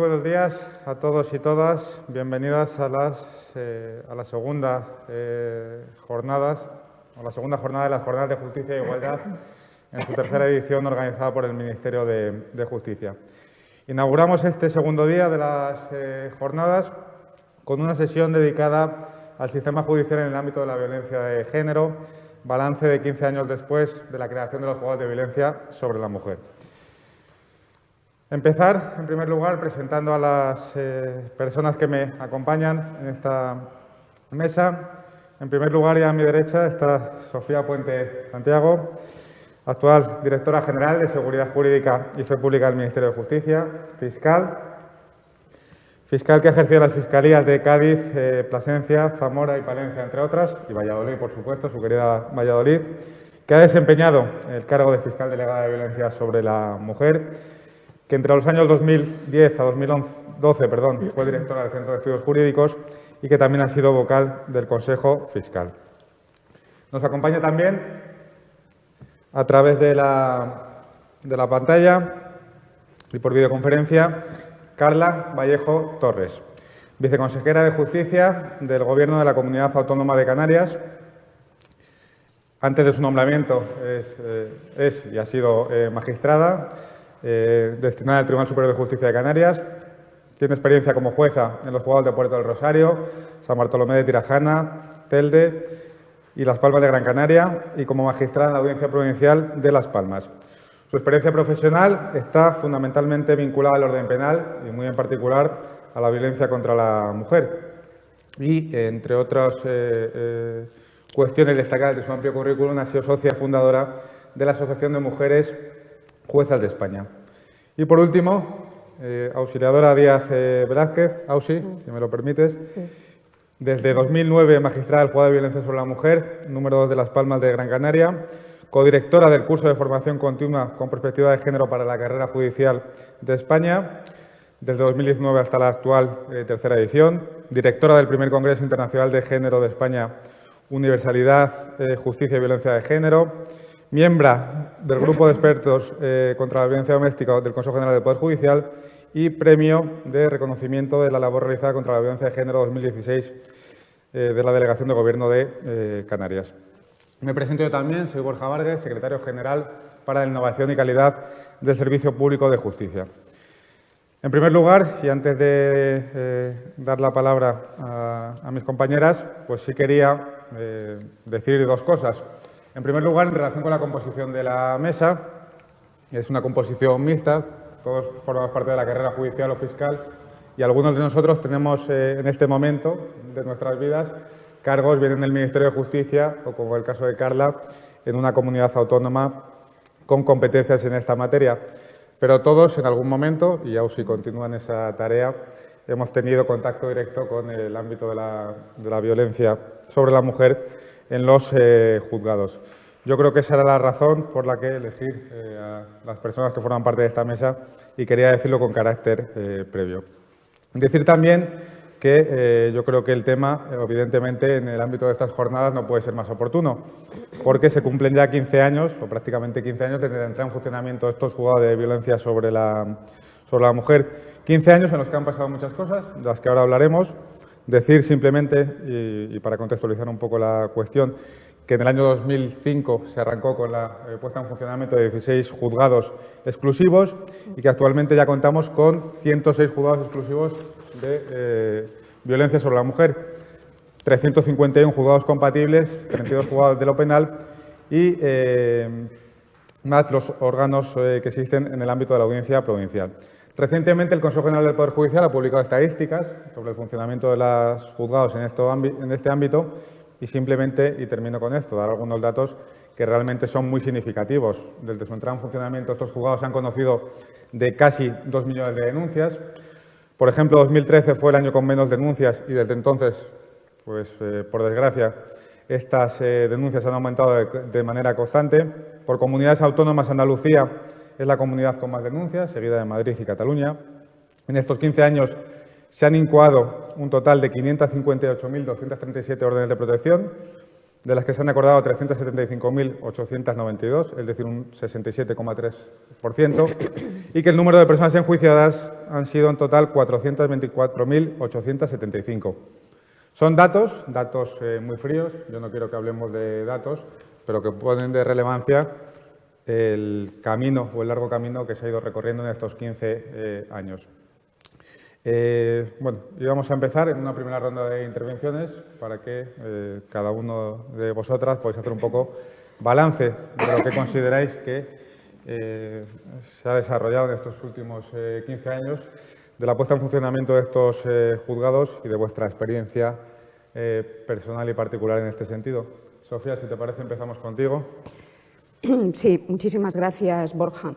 Muy buenos días a todos y todas. Bienvenidas a la segunda jornada de las Jornadas de Justicia e Igualdad en su tercera edición organizada por el Ministerio de Justicia. Inauguramos este segundo día de las jornadas con una sesión dedicada al sistema judicial en el ámbito de la violencia de género, balance de 15 años después de la creación de los juzgados de violencia sobre la mujer. Empezar, en primer lugar, presentando a las personas que me acompañan en esta mesa. En primer lugar, y a mi derecha, está Sofía Puente Santiago, actual Directora General de Seguridad Jurídica y Fe Pública del Ministerio de Justicia, fiscal que ha ejercido las fiscalías de Cádiz, Plasencia, Zamora y Palencia, entre otras, y Valladolid, por supuesto, su querida Valladolid, que ha desempeñado el cargo de fiscal delegada de violencia sobre la mujer, que entre los años 2010 a 2012 fue directora del Centro de Estudios Jurídicos y que también ha sido vocal del Consejo Fiscal. Nos acompaña también a través de la pantalla y por videoconferencia Carla Vallejo Torres, viceconsejera de Justicia del Gobierno de la Comunidad Autónoma de Canarias. Antes de su nombramiento es y ha sido magistrada, destinada al Tribunal Superior de Justicia de Canarias. Tiene experiencia como jueza en los juzgados de Puerto del Rosario, San Bartolomé de Tirajana, Telde y Las Palmas de Gran Canaria, y como magistrada en la Audiencia Provincial de Las Palmas. Su experiencia profesional está fundamentalmente vinculada al orden penal y muy en particular a la violencia contra la mujer. Y, entre otras cuestiones destacadas de su amplio currículum, ha sido socia fundadora de la Asociación de Mujeres Juezas de España. Y por último, Auxiliadora Díaz Velázquez, Ausi, si me lo permites. Sí. Desde 2009, magistrada del Juzgado de Violencia sobre la Mujer, número 2 de Las Palmas de Gran Canaria, codirectora del curso de formación continua con perspectiva de género para la carrera judicial de España, desde 2019 hasta la actual tercera edición, directora del primer Congreso Internacional de Género de España, Universalidad, Justicia y Violencia de Género, miembro del Grupo de Expertos contra la Violencia Doméstica del Consejo General del Poder Judicial y Premio de Reconocimiento de la Labor Realizada contra la Violencia de Género 2016 de la Delegación de Gobierno de Canarias. Me presento yo también, soy Borja Vargas, Secretario General para la Innovación y Calidad del Servicio Público de Justicia. En primer lugar, y antes de dar la palabra a mis compañeras, pues sí quería decir dos cosas. En primer lugar, en relación con la composición de la mesa, es una composición mixta, todos formamos parte de la carrera judicial o fiscal y algunos de nosotros tenemos en este momento de nuestras vidas cargos bien en el Ministerio de Justicia o, como el caso de Carla, en una comunidad autónoma con competencias en esta materia. Pero todos en algún momento, y aún si continúan esa tarea, hemos tenido contacto directo con el ámbito de la violencia sobre la mujer en los juzgados. Yo creo que esa era la razón por la que elegir a las personas que forman parte de esta mesa y quería decirlo con carácter previo. Decir también que yo creo que el tema, evidentemente, en el ámbito de estas jornadas no puede ser más oportuno, porque se cumplen ya 15 años, o prácticamente 15 años, desde la entrada en funcionamiento de estos juzgados de violencia sobre la mujer. 15 años en los que han pasado muchas cosas, de las que ahora hablaremos. Decir simplemente, y para contextualizar un poco la cuestión, que en el año 2005 se arrancó con la puesta en funcionamiento de 16 juzgados exclusivos y que actualmente ya contamos con 106 juzgados exclusivos de violencia sobre la mujer, 351 juzgados compatibles, 32 juzgados de lo penal y más los órganos que existen en el ámbito de la audiencia provincial. Recientemente el Consejo General del Poder Judicial ha publicado estadísticas sobre el funcionamiento de los juzgados en este ámbito y simplemente, y termino con esto, dar algunos datos que realmente son muy significativos. Desde su entrada en funcionamiento estos juzgados se han conocido de casi 2 millones de denuncias. Por ejemplo, 2013 fue el año con menos denuncias y desde entonces, pues por desgracia, estas denuncias han aumentado de manera constante. Por comunidades autónomas, Andalucía es la comunidad con más denuncias, seguida de Madrid y Cataluña. En estos 15 años se han incoado un total de 558.237 órdenes de protección, de las que se han acordado 375.892, es decir, un 67,3%, y que el número de personas enjuiciadas han sido en total 424.875. Son datos muy fríos, yo no quiero que hablemos de datos, pero que ponen de relevancia el camino o el largo camino que se ha ido recorriendo en estos 15 años. Bueno, y vamos a empezar en una primera ronda de intervenciones para que cada uno de vosotras podáis hacer un poco balance de lo que consideráis que se ha desarrollado en estos últimos 15 años, de la puesta en funcionamiento de estos juzgados y de vuestra experiencia personal y particular en este sentido. Sofía, si te parece, empezamos contigo. Sí, muchísimas gracias, Borja.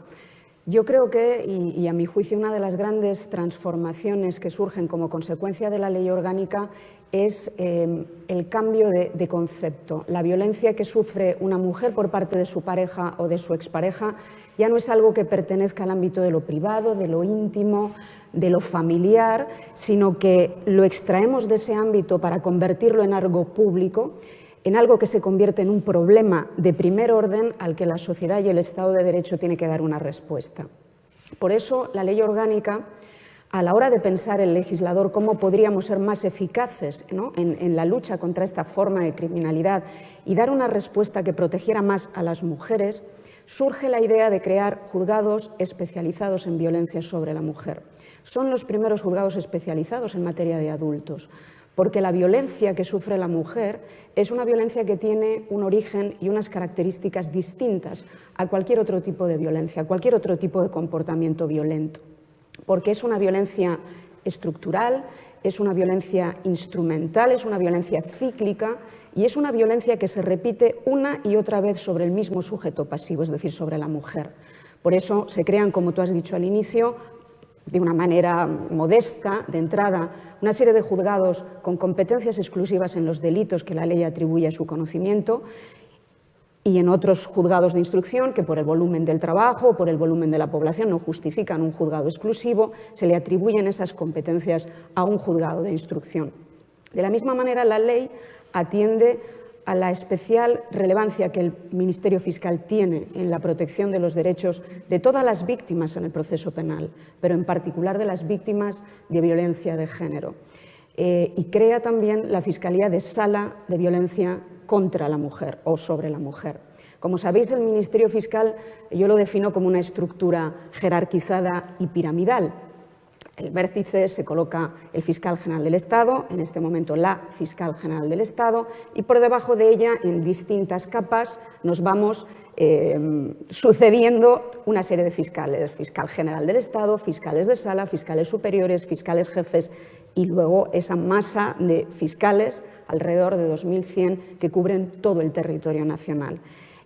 Yo creo que, y a mi juicio, una de las grandes transformaciones que surgen como consecuencia de la ley orgánica es el cambio de concepto. La violencia que sufre una mujer por parte de su pareja o de su expareja ya no es algo que pertenezca al ámbito de lo privado, de lo íntimo, de lo familiar, sino que lo extraemos de ese ámbito para convertirlo en algo público, en algo que se convierte en un problema de primer orden al que la sociedad y el Estado de Derecho tiene que dar una respuesta. Por eso, la ley orgánica, a la hora de pensar el legislador cómo podríamos ser más eficaces, ¿no?, en la lucha contra esta forma de criminalidad y dar una respuesta que protegiera más a las mujeres, surge la idea de crear juzgados especializados en violencia sobre la mujer. Son los primeros juzgados especializados en materia de adultos, porque la violencia que sufre la mujer es una violencia que tiene un origen y unas características distintas a cualquier otro tipo de violencia, a cualquier otro tipo de comportamiento violento, porque es una violencia estructural, es una violencia instrumental, es una violencia cíclica y es una violencia que se repite una y otra vez sobre el mismo sujeto pasivo, es decir, sobre la mujer. Por eso se crean, como tú has dicho al inicio, de una manera modesta, de entrada, una serie de juzgados con competencias exclusivas en los delitos que la ley atribuye a su conocimiento y en otros juzgados de instrucción que por el volumen del trabajo o por el volumen de la población no justifican un juzgado exclusivo, se le atribuyen esas competencias a un juzgado de instrucción. De la misma manera, la ley atiende a la especial relevancia que el Ministerio Fiscal tiene en la protección de los derechos de todas las víctimas en el proceso penal, pero en particular de las víctimas de violencia de género. Y crea también la Fiscalía de Sala de Violencia contra la mujer o sobre la mujer. Como sabéis, el Ministerio Fiscal yo lo defino como una estructura jerarquizada y piramidal. El vértice se coloca el fiscal general del Estado, en este momento la fiscal general del Estado, y por debajo de ella, en distintas capas, nos vamos sucediendo una serie de fiscales. Fiscal general del Estado, fiscales de sala, fiscales superiores, fiscales jefes y luego esa masa de fiscales, alrededor de 2.100, que cubren todo el territorio nacional.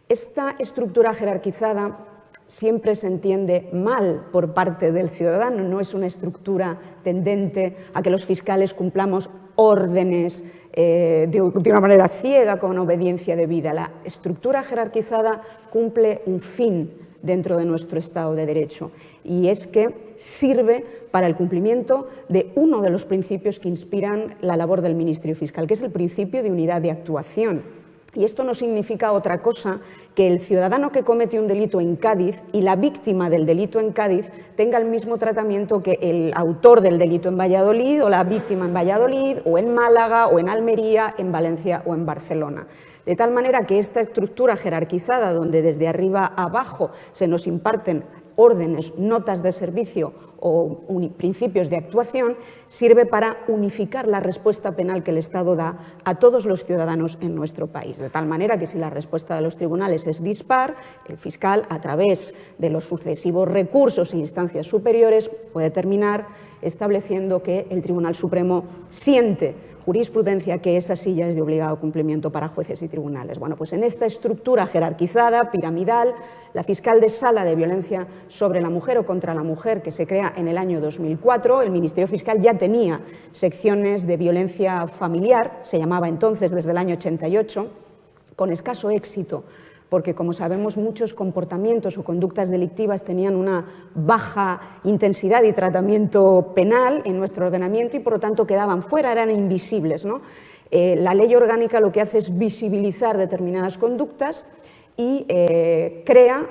Esta estructura jerarquizada siempre se entiende mal por parte del ciudadano, no es una estructura tendente a que los fiscales cumplamos órdenes de una manera ciega, con obediencia debida. La estructura jerarquizada cumple un fin dentro de nuestro Estado de Derecho y es que sirve para el cumplimiento de uno de los principios que inspiran la labor del Ministerio Fiscal, que es el principio de unidad de actuación. Y esto no significa otra cosa que el ciudadano que comete un delito en Cádiz y la víctima del delito en Cádiz tenga el mismo tratamiento que el autor del delito en Valladolid o la víctima en Valladolid o en Málaga o en Almería, en Valencia o en Barcelona. De tal manera que esta estructura jerarquizada, donde desde arriba a abajo se nos imparten órdenes, notas de servicio o principios de actuación, sirve para unificar la respuesta penal que el Estado da a todos los ciudadanos en nuestro país. De tal manera que si la respuesta de los tribunales es dispar, el fiscal, a través de los sucesivos recursos e instancias superiores, puede terminar estableciendo que el Tribunal Supremo siente jurisprudencia que esa sí ya es de obligado cumplimiento para jueces y tribunales. Bueno, pues en esta estructura jerarquizada, piramidal, la fiscal de sala de violencia sobre la mujer o contra la mujer, que se crea en el año 2004, el Ministerio Fiscal ya tenía secciones de violencia familiar, se llamaba entonces desde el año 88, con escaso éxito, porque, como sabemos, muchos comportamientos o conductas delictivas tenían una baja intensidad y tratamiento penal en nuestro ordenamiento y, por lo tanto, quedaban fuera, eran invisibles, ¿no? La ley orgánica lo que hace es visibilizar determinadas conductas y crea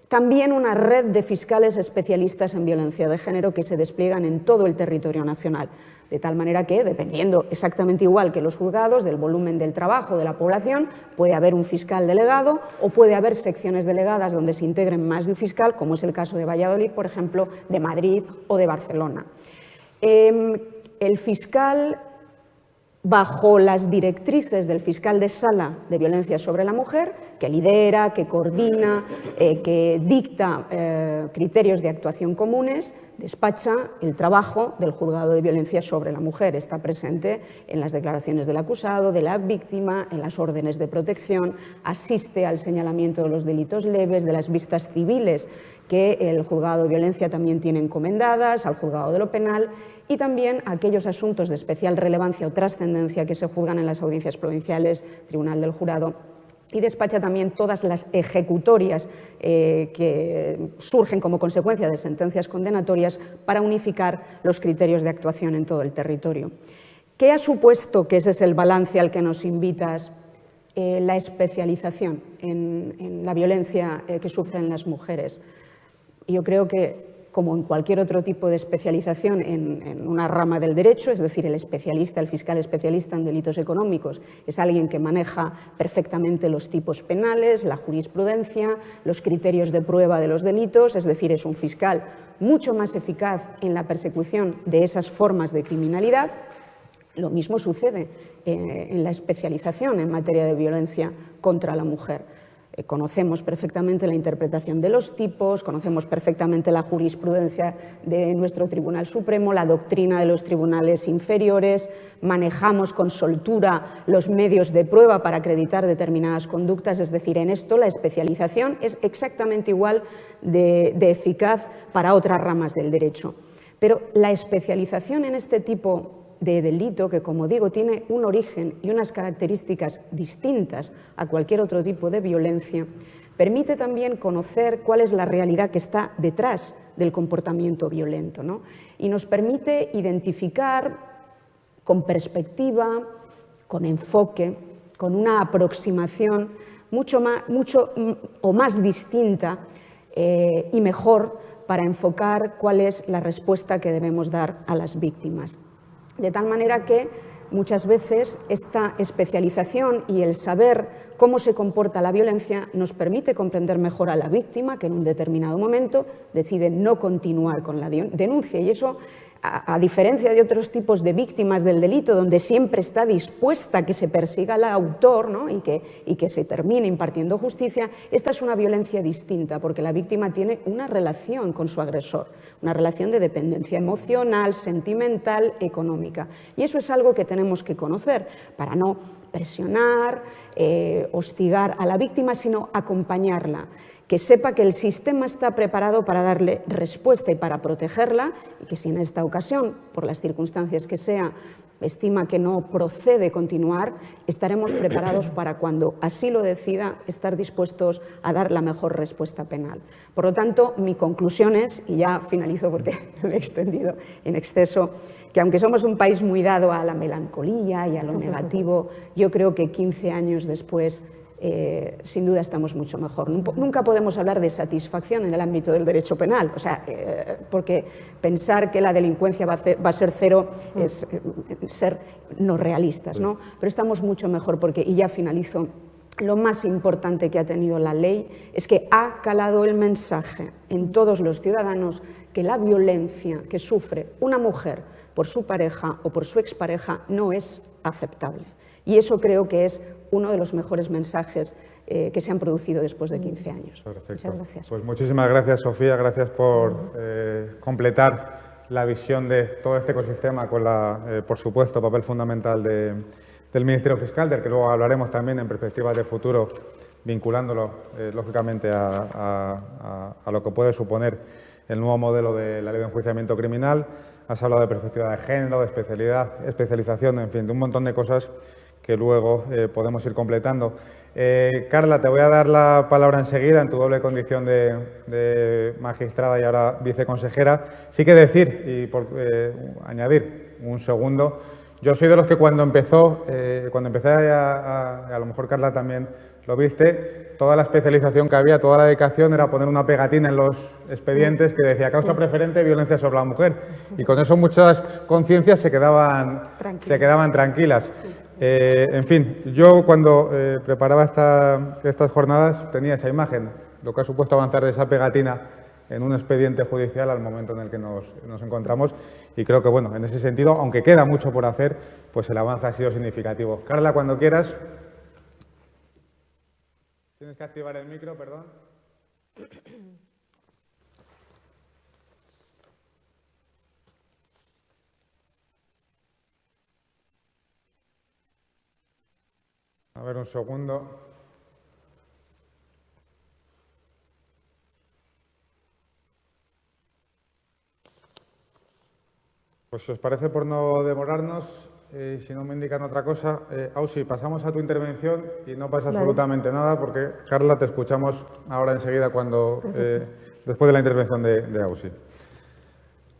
también una red de fiscales especialistas en violencia de género que se despliegan en todo el territorio nacional, de tal manera que, dependiendo exactamente igual que los juzgados del volumen del trabajo de la población, puede haber un fiscal delegado o puede haber secciones delegadas donde se integren más de un fiscal, como es el caso de Valladolid, por ejemplo, de Madrid o de Barcelona. El fiscal, bajo las directrices del fiscal de sala de violencia sobre la mujer, que lidera, que coordina, que dicta criterios de actuación comunes, despacha el trabajo del juzgado de violencia sobre la mujer. Está presente en las declaraciones del acusado, de la víctima, en las órdenes de protección, asiste al señalamiento de los delitos leves, de las vistas civiles que el juzgado de violencia también tiene encomendadas, al juzgado de lo penal, y también aquellos asuntos de especial relevancia o trascendencia que se juzgan en las audiencias provinciales, Tribunal del Jurado, y despacha también todas las ejecutorias que surgen como consecuencia de sentencias condenatorias para unificar los criterios de actuación en todo el territorio. ¿Qué ha supuesto, que ese es el balance al que nos invitas, la especialización en la violencia que sufren las mujeres? Yo creo que, como en cualquier otro tipo de especialización en una rama del derecho, es decir, el especialista, el fiscal especialista en delitos económicos, es alguien que maneja perfectamente los tipos penales, la jurisprudencia, los criterios de prueba de los delitos, es decir, es un fiscal mucho más eficaz en la persecución de esas formas de criminalidad. Lo mismo sucede en la especialización en materia de violencia contra la mujer. Conocemos perfectamente la interpretación de los tipos, conocemos perfectamente la jurisprudencia de nuestro Tribunal Supremo, la doctrina de los tribunales inferiores, manejamos con soltura los medios de prueba para acreditar determinadas conductas, es decir, en esto la especialización es exactamente igual de eficaz para otras ramas del derecho. Pero la especialización en este tipo de delito, que como digo tiene un origen y unas características distintas a cualquier otro tipo de violencia, permite también conocer cuál es la realidad que está detrás del comportamiento violento, ¿no? Y nos permite identificar con perspectiva, con enfoque, con una aproximación mucho más distinta y mejor para enfocar cuál es la respuesta que debemos dar a las víctimas. De tal manera que muchas veces esta especialización y el saber cómo se comporta la violencia nos permite comprender mejor a la víctima, que en un determinado momento decide no continuar con la denuncia. Y eso, a diferencia de otros tipos de víctimas del delito, donde siempre está dispuesta a que se persiga al autor, ¿no? y que se termine impartiendo justicia, esta es una violencia distinta, porque la víctima tiene una relación con su agresor, una relación de dependencia emocional, sentimental, económica. Y eso es algo que tenemos que conocer para no presionar, hostigar a la víctima, sino acompañarla, que sepa que el sistema está preparado para darle respuesta y para protegerla, y que si en esta ocasión, por las circunstancias que sea, estima que no procede continuar, estaremos preparados para, cuando así lo decida, estar dispuestos a dar la mejor respuesta penal. Por lo tanto, mi conclusión es, y ya finalizo porque me he extendido en exceso, que aunque somos un país muy dado a la melancolía y a lo negativo, yo creo que 15 años después sin duda estamos mucho mejor. Nunca podemos hablar de satisfacción en el ámbito del derecho penal, o sea, porque pensar que la delincuencia va a ser cero es ser no realistas, ¿no? Pero estamos mucho mejor porque, y ya finalizo, lo más importante que ha tenido la ley es que ha calado el mensaje en todos los ciudadanos que la violencia que sufre una mujer por su pareja o por su expareja no es aceptable. Y eso creo que es uno de los mejores mensajes que se han producido después de 15 años. Perfecto. Muchas gracias. Pues muchísimas gracias, Sofía. Gracias por completar la visión de todo este ecosistema con por supuesto, papel fundamental del Ministerio Fiscal, del que luego hablaremos también en perspectivas de futuro, vinculándolo, lógicamente, a lo que puede suponer el nuevo modelo de la Ley de Enjuiciamiento Criminal. Has hablado de perspectiva de género, de especialización, en fin, de un montón de cosas que luego podemos ir completando. Carla, te voy a dar la palabra enseguida en tu doble condición de magistrada y ahora viceconsejera. Sí que decir, y por añadir un segundo, Yo soy de los que cuando empecé a lo mejor Carla también lo viste, toda la especialización que había, toda la dedicación era poner una pegatina en los expedientes que decía causa preferente, violencia sobre la mujer. Y con eso muchas conciencias se quedaban tranquilas. Sí. En fin, yo cuando preparaba estas jornadas tenía esa imagen, lo que ha supuesto avanzar de esa pegatina en un expediente judicial al momento en el que nos encontramos, y creo que, bueno, en ese sentido, aunque queda mucho por hacer, pues el avance ha sido significativo. Carla, cuando quieras. Tienes que activar el micro, perdón. A ver, un segundo. Pues si os parece, por no demorarnos, si no me indican otra cosa, Ausi, pasamos a tu intervención y no pasa absolutamente nada porque, Carla, te escuchamos ahora enseguida después de la intervención de Ausi.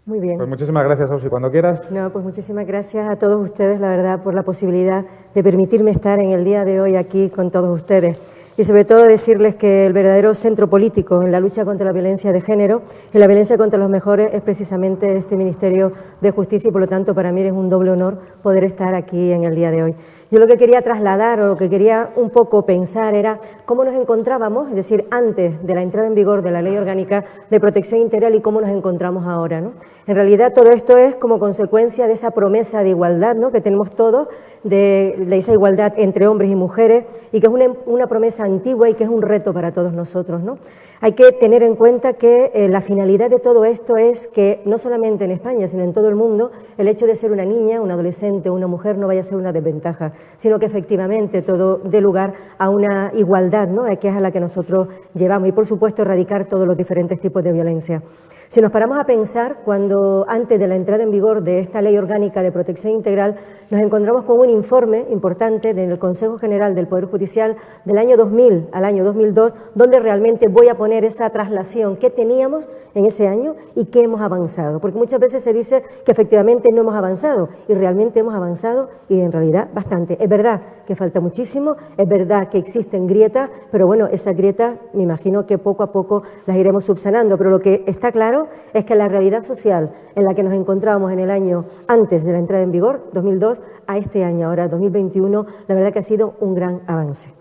Muy bien. Pues muchísimas gracias, Ausi, cuando quieras. No, pues muchísimas gracias a todos ustedes, la verdad, por la posibilidad de permitirme estar en el día de hoy aquí con todos ustedes. Y sobre todo decirles que el verdadero centro político en la lucha contra la violencia de género y la violencia contra los menores es precisamente este Ministerio de Justicia, y por lo tanto para mí es un doble honor poder estar aquí en el día de hoy. Yo lo que quería trasladar, o lo que quería un poco pensar, era cómo nos encontrábamos, es decir, antes de la entrada en vigor de la Ley Orgánica de Protección Integral, y cómo nos encontramos ahora, ¿no? En realidad todo esto es como consecuencia de esa promesa de igualdad, ¿no?, que tenemos todos, de esa igualdad entre hombres y mujeres, y que es una promesa antigua y que es un reto para todos nosotros, ¿no? Hay que tener en cuenta que la finalidad de todo esto es que no solamente en España, sino en todo el mundo, el hecho de ser una niña, un adolescente o una mujer no vaya a ser una desventaja, sino que efectivamente todo dé lugar a una igualdad, ¿no?, que es a la que nosotros llevamos, y por supuesto erradicar todos los diferentes tipos de violencia. Si nos paramos a pensar, cuando antes de la entrada en vigor de esta Ley Orgánica de Protección Integral, nos encontramos con un informe importante del Consejo General del Poder Judicial del año 2000 al año 2002, donde realmente voy a poner esa traslación que teníamos en ese año y que hemos avanzado, porque muchas veces se dice que efectivamente no hemos avanzado, y realmente hemos avanzado, y en realidad bastante. Es verdad que falta muchísimo, es verdad que existen grietas, pero bueno, esas grietas me imagino que poco a poco las iremos subsanando, pero lo que está claro es que la realidad social en la que nos encontrábamos en el año antes de la entrada en vigor, 2002, a este año, ahora 2021, la verdad que ha sido un gran avance.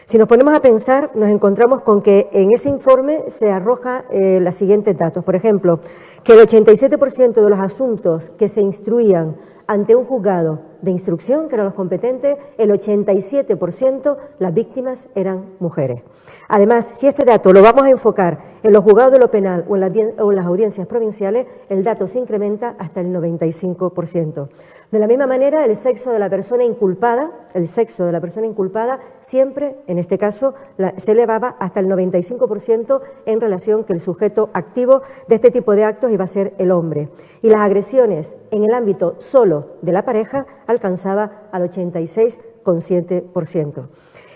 Si nos ponemos a pensar, nos encontramos con que en ese informe se arroja los siguientes datos. Por ejemplo, que el 87% de los asuntos que se instruían ante un juzgado de instrucción, que eran los competentes, el 87% las víctimas eran mujeres. Además, si este dato lo vamos a enfocar en los juzgados de lo penal o en las audiencias provinciales, el dato se incrementa hasta el 95%. De la misma manera, el sexo de la persona inculpada siempre, en este caso, se elevaba hasta el 95% en relación que el sujeto activo de este tipo de actos iba a ser el hombre. Y las agresiones en el ámbito solo de la pareja alcanzaba al 86,7%.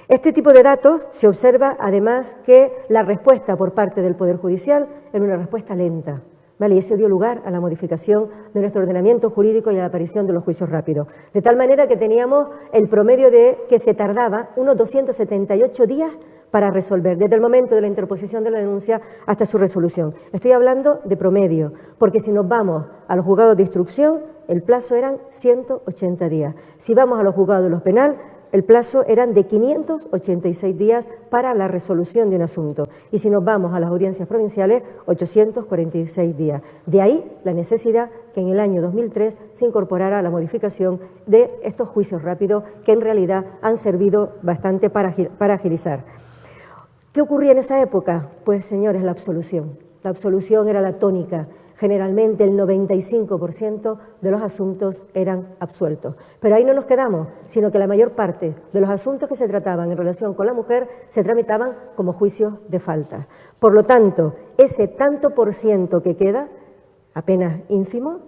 Este tipo de datos se observa además que la respuesta por parte del Poder Judicial era una respuesta lenta, ¿vale? Y eso dio lugar a la modificación de nuestro ordenamiento jurídico y a la aparición de los juicios rápidos. De tal manera que teníamos el promedio de que se tardaba unos 278 días para resolver, desde el momento de la interposición de la denuncia hasta su resolución. Estoy hablando de promedio, porque si nos vamos a los juzgados de instrucción, el plazo eran 180 días. Si vamos a los juzgados de los penal, el plazo eran de 586 días para la resolución de un asunto. Y si nos vamos a las audiencias provinciales, 846 días. De ahí la necesidad que en el año 2003 se incorporara la modificación de estos juicios rápidos, que en realidad han servido bastante para agilizar. ¿Qué ocurría en esa época? Pues, señores, la absolución. La absolución era la tónica. Generalmente el 95% de los asuntos eran absueltos. Pero ahí no nos quedamos, sino que la mayor parte de los asuntos que se trataban en relación con la mujer se tramitaban como juicios de falta. Por lo tanto, ese tanto por ciento que queda, apenas ínfimo,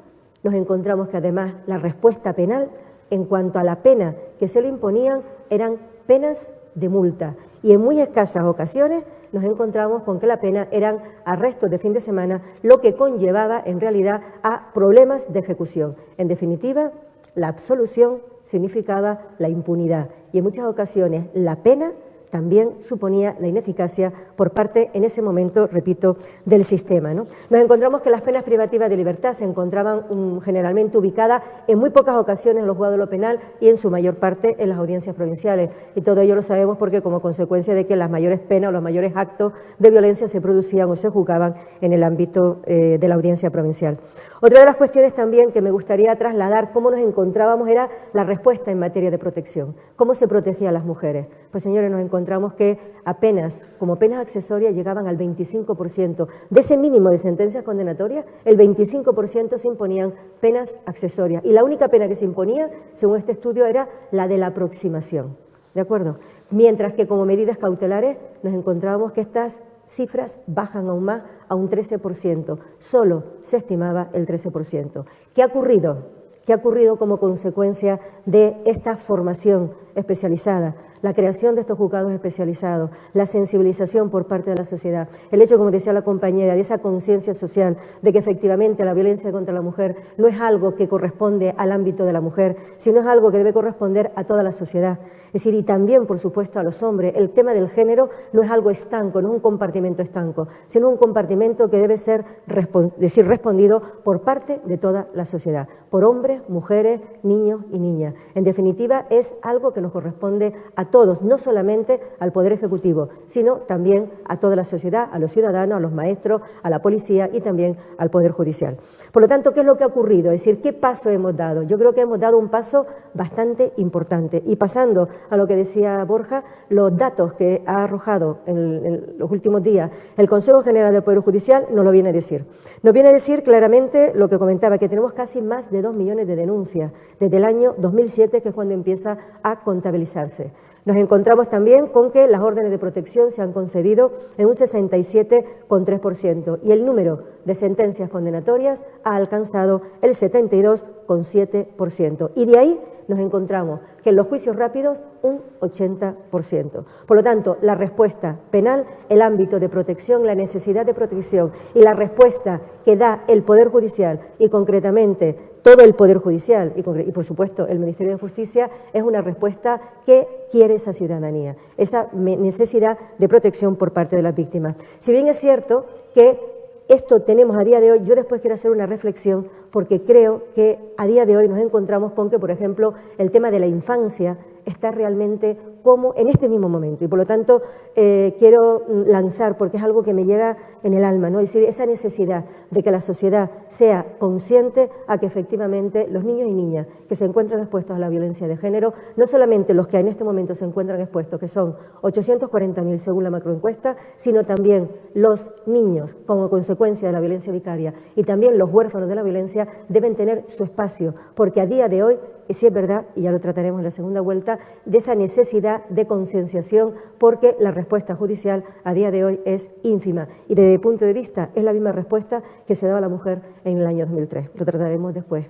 nos encontramos que además la respuesta penal, en cuanto a la pena que se le imponían, eran penas de multa. Y en muy escasas ocasiones nos encontramos con que la pena eran arrestos de fin de semana, lo que conllevaba en realidad a problemas de ejecución. En definitiva, la absolución significaba la impunidad y en muchas ocasiones la pena también suponía la ineficacia por parte, en ese momento, repito, del sistema, ¿no? Nos encontramos que las penas privativas de libertad se encontraban generalmente ubicadas en muy pocas ocasiones en los juzgados de lo penal y en su mayor parte en las audiencias provinciales. Y todo ello lo sabemos porque como consecuencia de que las mayores penas o los mayores actos de violencia se producían o se juzgaban en el ámbito de la audiencia provincial. Otra de las cuestiones también que me gustaría trasladar, cómo nos encontrábamos, era la respuesta en materia de protección. ¿Cómo se protegían las mujeres? Pues señores, nos encontramos que apenas, como penas accesorias, llegaban al 25%. De ese mínimo de sentencias condenatorias, el 25% se imponían penas accesorias. Y la única pena que se imponía, según este estudio, era la de la aproximación. ¿De acuerdo? Mientras que como medidas cautelares nos encontrábamos que estas cifras bajan aún más a un 13%. Solo se estimaba el 13%. ¿Qué ha ocurrido? ¿Qué ha ocurrido como consecuencia de esta formación especializada? La creación de estos juzgados especializados, la sensibilización por parte de la sociedad, el hecho, como decía la compañera, de esa conciencia social de que efectivamente la violencia contra la mujer no es algo que corresponde al ámbito de la mujer, sino es algo que debe corresponder a toda la sociedad. Es decir, y también, por supuesto, a los hombres. El tema del género no es algo estanco, no es un compartimento estanco, sino un compartimento que debe ser respondido por parte de toda la sociedad, por hombres, mujeres, niños y niñas. En definitiva, es algo que nos corresponde a todos, no solamente al Poder Ejecutivo, sino también a toda la sociedad, a los ciudadanos, a los maestros, a la policía y también al Poder Judicial. Por lo tanto, ¿qué es lo que ha ocurrido? Es decir, ¿qué paso hemos dado? Yo creo que hemos dado un paso bastante importante. Y pasando a lo que decía Borja, los datos que ha arrojado en los últimos días el Consejo General del Poder Judicial nos lo viene a decir. Nos viene a decir claramente lo que comentaba, que tenemos casi más de 2 millones de denuncias desde el año 2007, que es cuando empieza a contabilizarse. Nos encontramos también con que las órdenes de protección se han concedido en un 67,3% y el número de sentencias condenatorias ha alcanzado el 72,7%. Y de ahí nos encontramos que en los juicios rápidos un 80%. Por lo tanto, la respuesta penal, el ámbito de protección, la necesidad de protección y la respuesta que da el Poder Judicial y concretamente todo el Poder Judicial y por supuesto el Ministerio de Justicia es una respuesta que quiere esa ciudadanía, esa necesidad de protección por parte de las víctimas. Si bien es cierto que esto tenemos a día de hoy, yo después quiero hacer una reflexión porque creo que a día de hoy nos encontramos con que, por ejemplo, el tema de la infancia está realmente como en este mismo momento y por lo tanto quiero lanzar, porque es algo que me llega en el alma, ¿no? Es decir, esa necesidad de que la sociedad sea consciente a que efectivamente los niños y niñas que se encuentran expuestos a la violencia de género, no solamente los que en este momento se encuentran expuestos, que son 840.000 según la macroencuesta, sino también los niños como consecuencia de la violencia vicaria y también los huérfanos de la violencia deben tener su espacio, porque a día de hoy, y sí es verdad, y ya lo trataremos en la segunda vuelta, de esa necesidad de concienciación, porque la respuesta judicial a día de hoy es ínfima. Y desde mi punto de vista es la misma respuesta que se daba a la mujer en el año 2003. Lo trataremos después.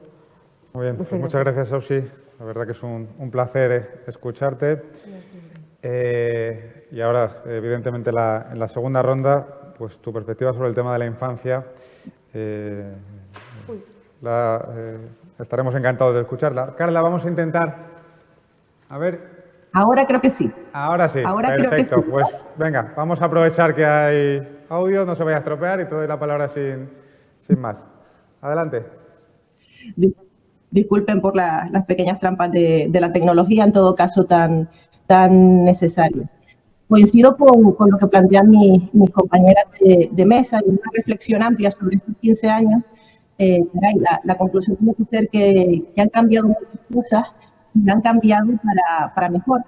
Muy bien, muchas gracias, Auxi. La verdad que es un placer escucharte. Y ahora, evidentemente, en la segunda ronda, pues tu perspectiva sobre el tema de la infancia. Estaremos encantados de escucharla. Carla, vamos a intentar. A ver. Ahora creo que sí. Ahora sí. Ahora perfecto. Creo que sí. Pues venga, vamos a aprovechar que hay audio, no se vaya a estropear y te doy la palabra sin más. Adelante. Disculpen por las pequeñas trampas de la tecnología, en todo caso tan necesaria. Coincido con lo que plantean mis compañeras de mesa y una reflexión amplia sobre estos 15 años. La conclusión tiene que ser que han cambiado muchas cosas y han cambiado para mejor,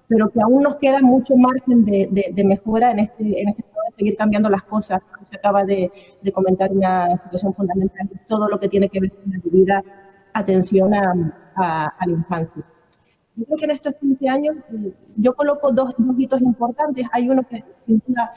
pero que aún nos queda mucho margen de mejora en este modo de seguir cambiando las cosas. Se acaba de comentar una situación fundamental, todo lo que tiene que ver con la debida atención a la infancia. Yo creo que en estos 15 años yo coloco dos hitos importantes. Hay uno que sin duda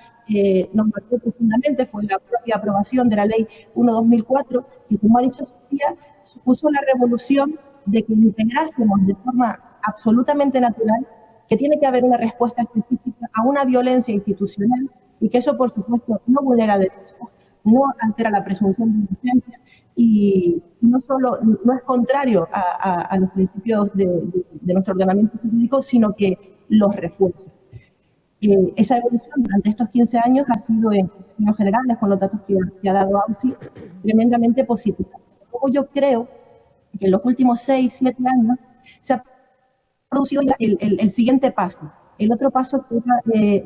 nos marcó profundamente, fue la propia aprobación de la Ley 1/2004, que, como ha dicho Sofía, supuso la revolución de que integrásemos de forma absolutamente natural que tiene que haber una respuesta específica a una violencia institucional y que eso, por supuesto, no vulnera derechos, no altera la presunción de inocencia y no solo no es contrario a los principios de nuestro ordenamiento jurídico, sino que los refuerza. Esa evolución durante estos 15 años ha sido, en términos generales, con los datos que ha dado AUSI, tremendamente positiva. Luego yo creo que en los últimos 6, 7 años se ha producido ya el siguiente paso. El otro paso que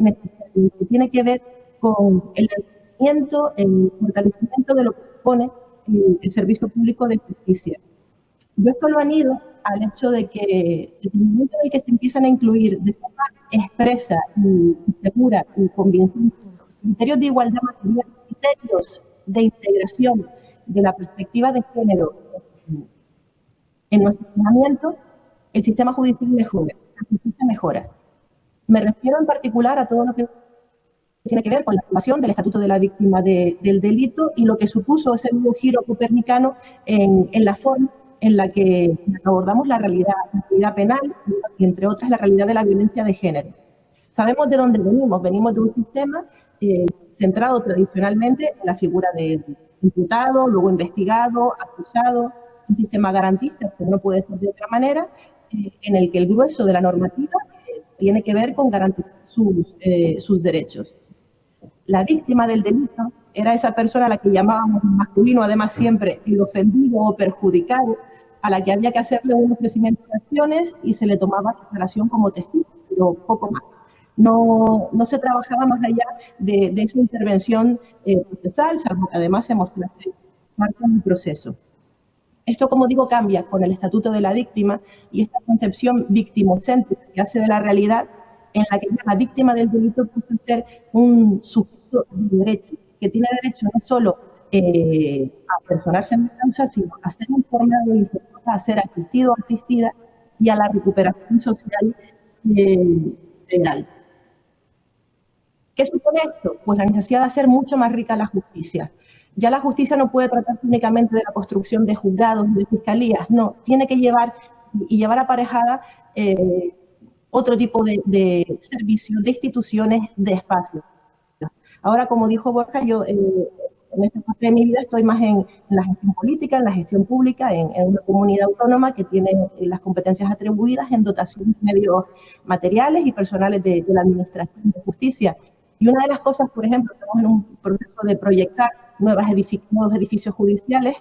tiene que ver con el crecimiento, el fortalecimiento de lo que supone el servicio público de justicia. Yo esto lo anido al hecho de que desde el momento en el que se empiezan a incluir de forma expresa y segura y convincente criterios de igualdad material, criterios de integración de la perspectiva de género en nuestro ordenamiento, el sistema judicial mejora, la justicia mejora. Me refiero en particular a todo lo que tiene que ver con la aprobación del Estatuto de la Víctima del Delito y lo que supuso ese nuevo giro copernicano en la forma en la que abordamos la realidad penal y, entre otras, la realidad de la violencia de género. Sabemos de dónde venimos. Venimos de un sistema centrado tradicionalmente en la figura de imputado, luego investigado, acusado, un sistema garantista, que no puede ser de otra manera, en el que el grueso de la normativa tiene que ver con garantizar sus derechos. La víctima del delito era esa persona a la que llamábamos masculino, además siempre el ofendido o perjudicado, a la que había que hacerle un ofrecimiento de acciones y se le tomaba declaración como testigo, pero poco más. No se trabajaba más allá de esa intervención procesal, salvo que además se mostrase parte del proceso. Esto, como digo, cambia con el Estatuto de la Víctima y esta concepción victimocéntrica que hace de la realidad en la que la víctima del delito puede ser un sujeto de derecho, que tiene derecho no solo a personarse en la causa, sino a ser informado y a ser asistido o asistida y a la recuperación social integral. ¿Qué supone esto? Pues la necesidad de hacer mucho más rica la justicia. Ya la justicia no puede tratarse únicamente de la construcción de juzgados y de fiscalías, no, tiene que llevar aparejada otro tipo de servicios, de instituciones, de espacios. Ahora, como dijo Borja, yo en esta parte de mi vida estoy más en la gestión política, en la gestión pública, en una comunidad autónoma que tiene las competencias atribuidas en dotación de medios materiales y personales de la administración de justicia. Y una de las cosas, por ejemplo, estamos en un proceso de proyectar nuevos edificios judiciales,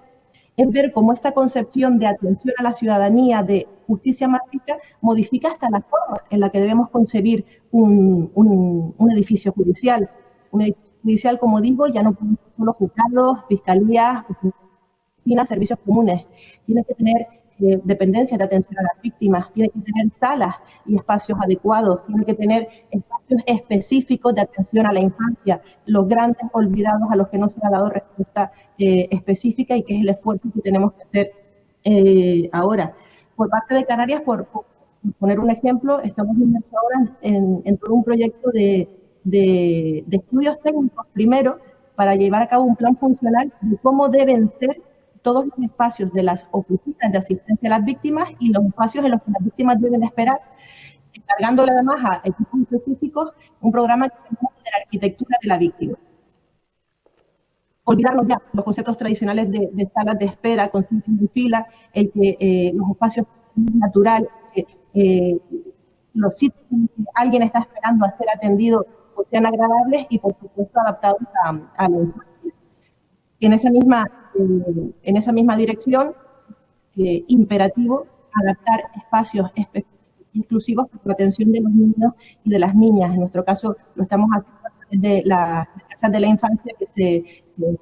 es ver cómo esta concepción de atención a la ciudadanía, de justicia más rica, modifica hasta la forma en la que debemos concebir un edificio judicial. Un edificio judicial, como digo, ya no pueden ser solo juzgados, fiscalías, oficinas, servicios comunes. Tiene que tener dependencias de atención a las víctimas, tiene que tener salas y espacios adecuados, tiene que tener espacios específicos de atención a la infancia, los grandes olvidados a los que no se ha dado respuesta específica y que es el esfuerzo que tenemos que hacer ahora. Por parte de Canarias, por poner un ejemplo, estamos inmersos ahora en todo un proyecto de estudios técnicos primero para llevar a cabo un plan funcional de cómo deben ser todos los espacios de las oficinas de asistencia a las víctimas y los espacios en los que las víctimas deben esperar, encargándole además a equipos específicos un programa que se llama de la arquitectura de la víctima. Olvidarnos ya los conceptos tradicionales de salas de espera con sitios de fila, el que los espacios naturales, los sitios en que alguien está esperando a ser atendido pues sean agradables y, por supuesto, adaptados a la infancia. En esa misma dirección, imperativo adaptar espacios inclusivos para la atención de los niños y de las niñas. En nuestro caso, lo estamos haciendo desde las casas de la infancia que se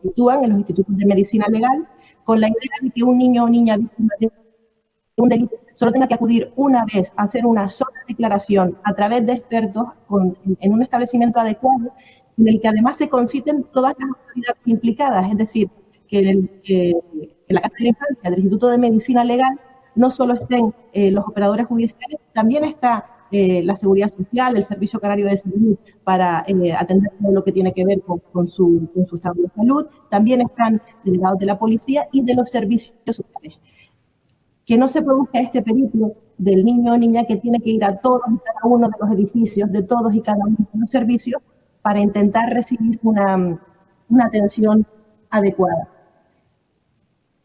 sitúan en los institutos de medicina legal, con la idea de que un niño o niña víctima de un delito solo tenga que acudir una vez a hacer una sola declaración a través de expertos en un establecimiento adecuado, en el que además se conciten todas las autoridades implicadas, es decir, que en la Casa de la Infancia del Instituto de Medicina Legal no solo estén los operadores judiciales, también está la Seguridad Social, el Servicio Canario de Salud para atender todo lo que tiene que ver con su estado de salud, también están delegados de la policía y de los servicios sociales. Que no se produzca este periplo del niño o niña que tiene que ir a todos y cada uno de los edificios, de todos y cada uno de los servicios, para intentar recibir una atención adecuada.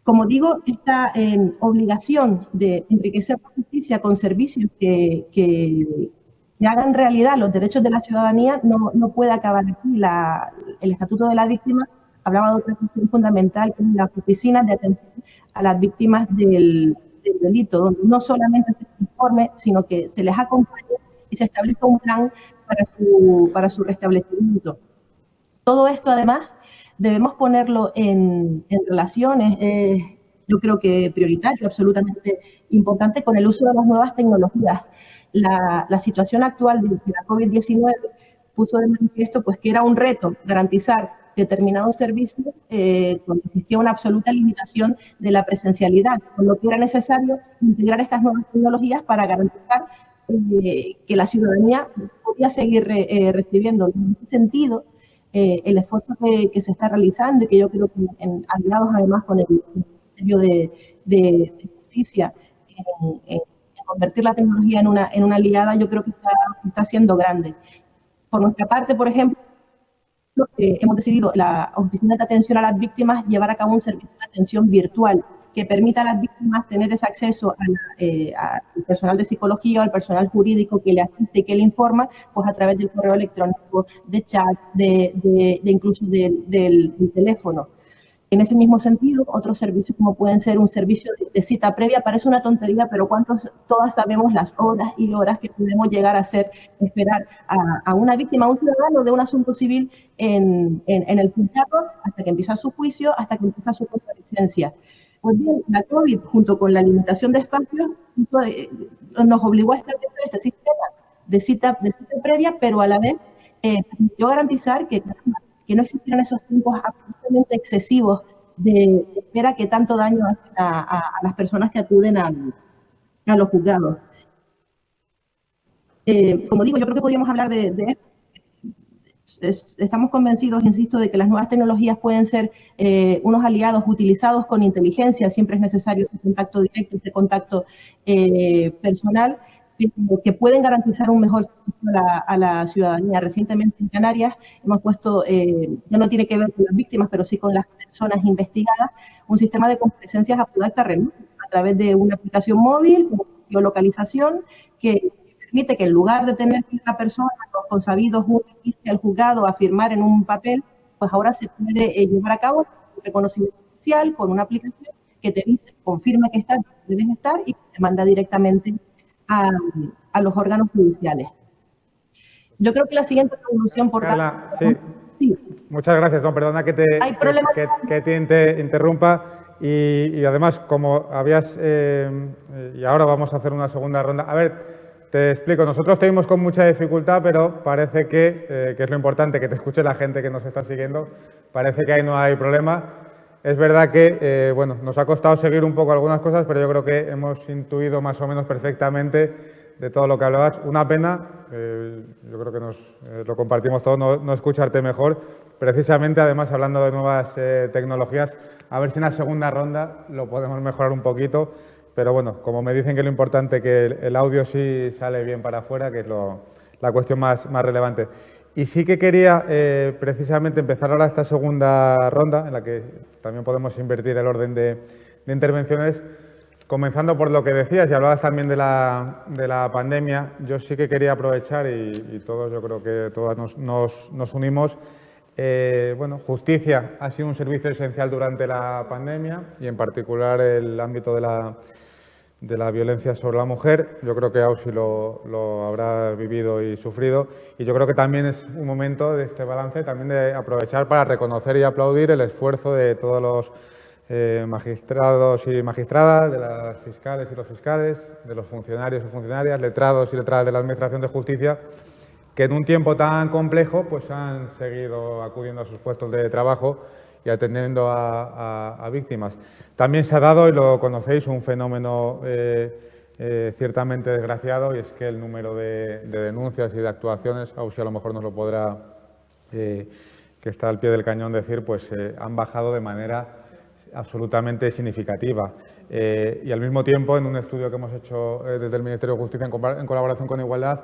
Como digo, esta obligación de enriquecer la justicia con servicios que hagan realidad los derechos de la ciudadanía no puede acabar aquí. El Estatuto de la Víctima hablaba de otra cuestión fundamental, que es las oficinas de atención a las víctimas del delito, donde no solamente se informe, sino que se les acompañe y se establezca un plan para su restablecimiento. Todo esto, además, debemos ponerlo en relaciones, yo creo que prioritario, absolutamente importante, con el uso de las nuevas tecnologías. La situación actual de la COVID-19 puso de manifiesto pues, que era un reto garantizar determinados servicios cuando existía una absoluta limitación de la presencialidad, con lo que era necesario integrar estas nuevas tecnologías para garantizar que la ciudadanía podía seguir recibiendo. En ese sentido, el esfuerzo que se está realizando y que yo creo que aliados además con el Ministerio de Justicia en convertir la tecnología en una aliada, yo creo que está siendo grande. Por nuestra parte, por ejemplo, hemos decidido la Oficina de Atención a las Víctimas llevar a cabo un servicio de atención virtual que permita a las víctimas tener ese acceso al personal de psicología o al personal jurídico que le asiste y que le informa, pues a través del correo electrónico, de chat, incluso del teléfono. En ese mismo sentido, otros servicios como pueden ser un servicio de cita previa, parece una tontería, pero todas sabemos las horas y horas que podemos llegar a esperar a una víctima, a un ciudadano de un asunto civil en el juzgado, hasta que empieza su juicio, hasta que empieza su comparecencia. Pues bien, la COVID, junto con la limitación de espacios, nos obligó a establecer este sistema de cita previa, pero a la vez permitió garantizar que no existieran esos tiempos absolutamente excesivos de espera que tanto daño hacen a las personas que acuden a los juzgados. Como digo, yo creo que podríamos hablar de esto. Estamos convencidos, insisto, de que las nuevas tecnologías pueden ser unos aliados utilizados con inteligencia. Siempre es necesario ese contacto directo, ese contacto personal, que pueden garantizar un mejor servicio a la ciudadanía. Recientemente en Canarias hemos puesto, no tiene que ver con las víctimas, pero sí con las personas investigadas, un sistema de comparecencias a acta remota a través de una aplicación móvil con geolocalización que permite que en lugar de tener que la persona con sabidos al juzgado a firmar en un papel, pues ahora se puede llevar a cabo un reconocimiento oficial con una aplicación que te dice, confirma que estás, debes estar y se manda directamente a los órganos judiciales. Yo creo que la siguiente conclusión, por Carla, sí. Muchas gracias. No, perdona que te interrumpa. Y además, como habías... y ahora vamos a hacer una segunda ronda. A ver, te explico. Nosotros te vimos con mucha dificultad, pero parece que es lo importante, que te escuche la gente que nos está siguiendo. Parece que ahí no hay problema. Es verdad que, bueno, nos ha costado seguir un poco algunas cosas, pero yo creo que hemos intuido más o menos perfectamente de todo lo que hablabas. Una pena, yo creo que lo compartimos todos, no escucharte mejor. Precisamente, además, hablando de nuevas tecnologías, a ver si en la segunda ronda lo podemos mejorar un poquito. Pero bueno, como me dicen que lo importante es que el audio sí sale bien para afuera, que es la cuestión más relevante. Y sí que quería precisamente empezar ahora esta segunda ronda, en la que también podemos invertir el orden de intervenciones, comenzando por lo que decías y hablabas también de la pandemia. Yo sí que quería aprovechar, y todos, yo creo que todas nos unimos. Bueno, justicia ha sido un servicio esencial durante la pandemia y en particular el ámbito de la violencia sobre la mujer. Yo creo que Ausi lo habrá vivido y sufrido, y yo creo que también es un momento de este balance también de aprovechar para reconocer y aplaudir el esfuerzo de todos los magistrados y magistradas, de las fiscales y los fiscales, de los funcionarios y funcionarias, letrados y letradas de la Administración de Justicia, que en un tiempo tan complejo pues han seguido acudiendo a sus puestos de trabajo y atendiendo a víctimas. También se ha dado, y lo conocéis, un fenómeno ciertamente desgraciado, y es que el número de denuncias y de actuaciones, Ausi a lo mejor nos lo podrá, que está al pie del cañón, decir, pues han bajado de manera absolutamente significativa. Y al mismo tiempo, en un estudio que hemos hecho desde el Ministerio de Justicia en colaboración con Igualdad,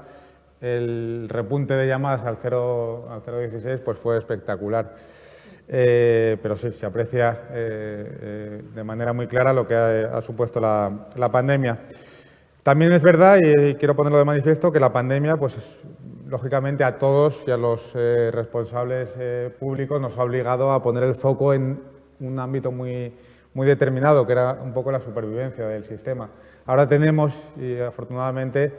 el repunte de llamadas al 016 pues fue espectacular. pero sí, se aprecia de manera muy clara lo que ha supuesto la pandemia. También es verdad, y quiero ponerlo de manifiesto, que la pandemia, pues lógicamente a todos y a los responsables públicos nos ha obligado a poner el foco en un ámbito muy determinado, que era un poco la supervivencia del sistema. Ahora tenemos, y afortunadamente,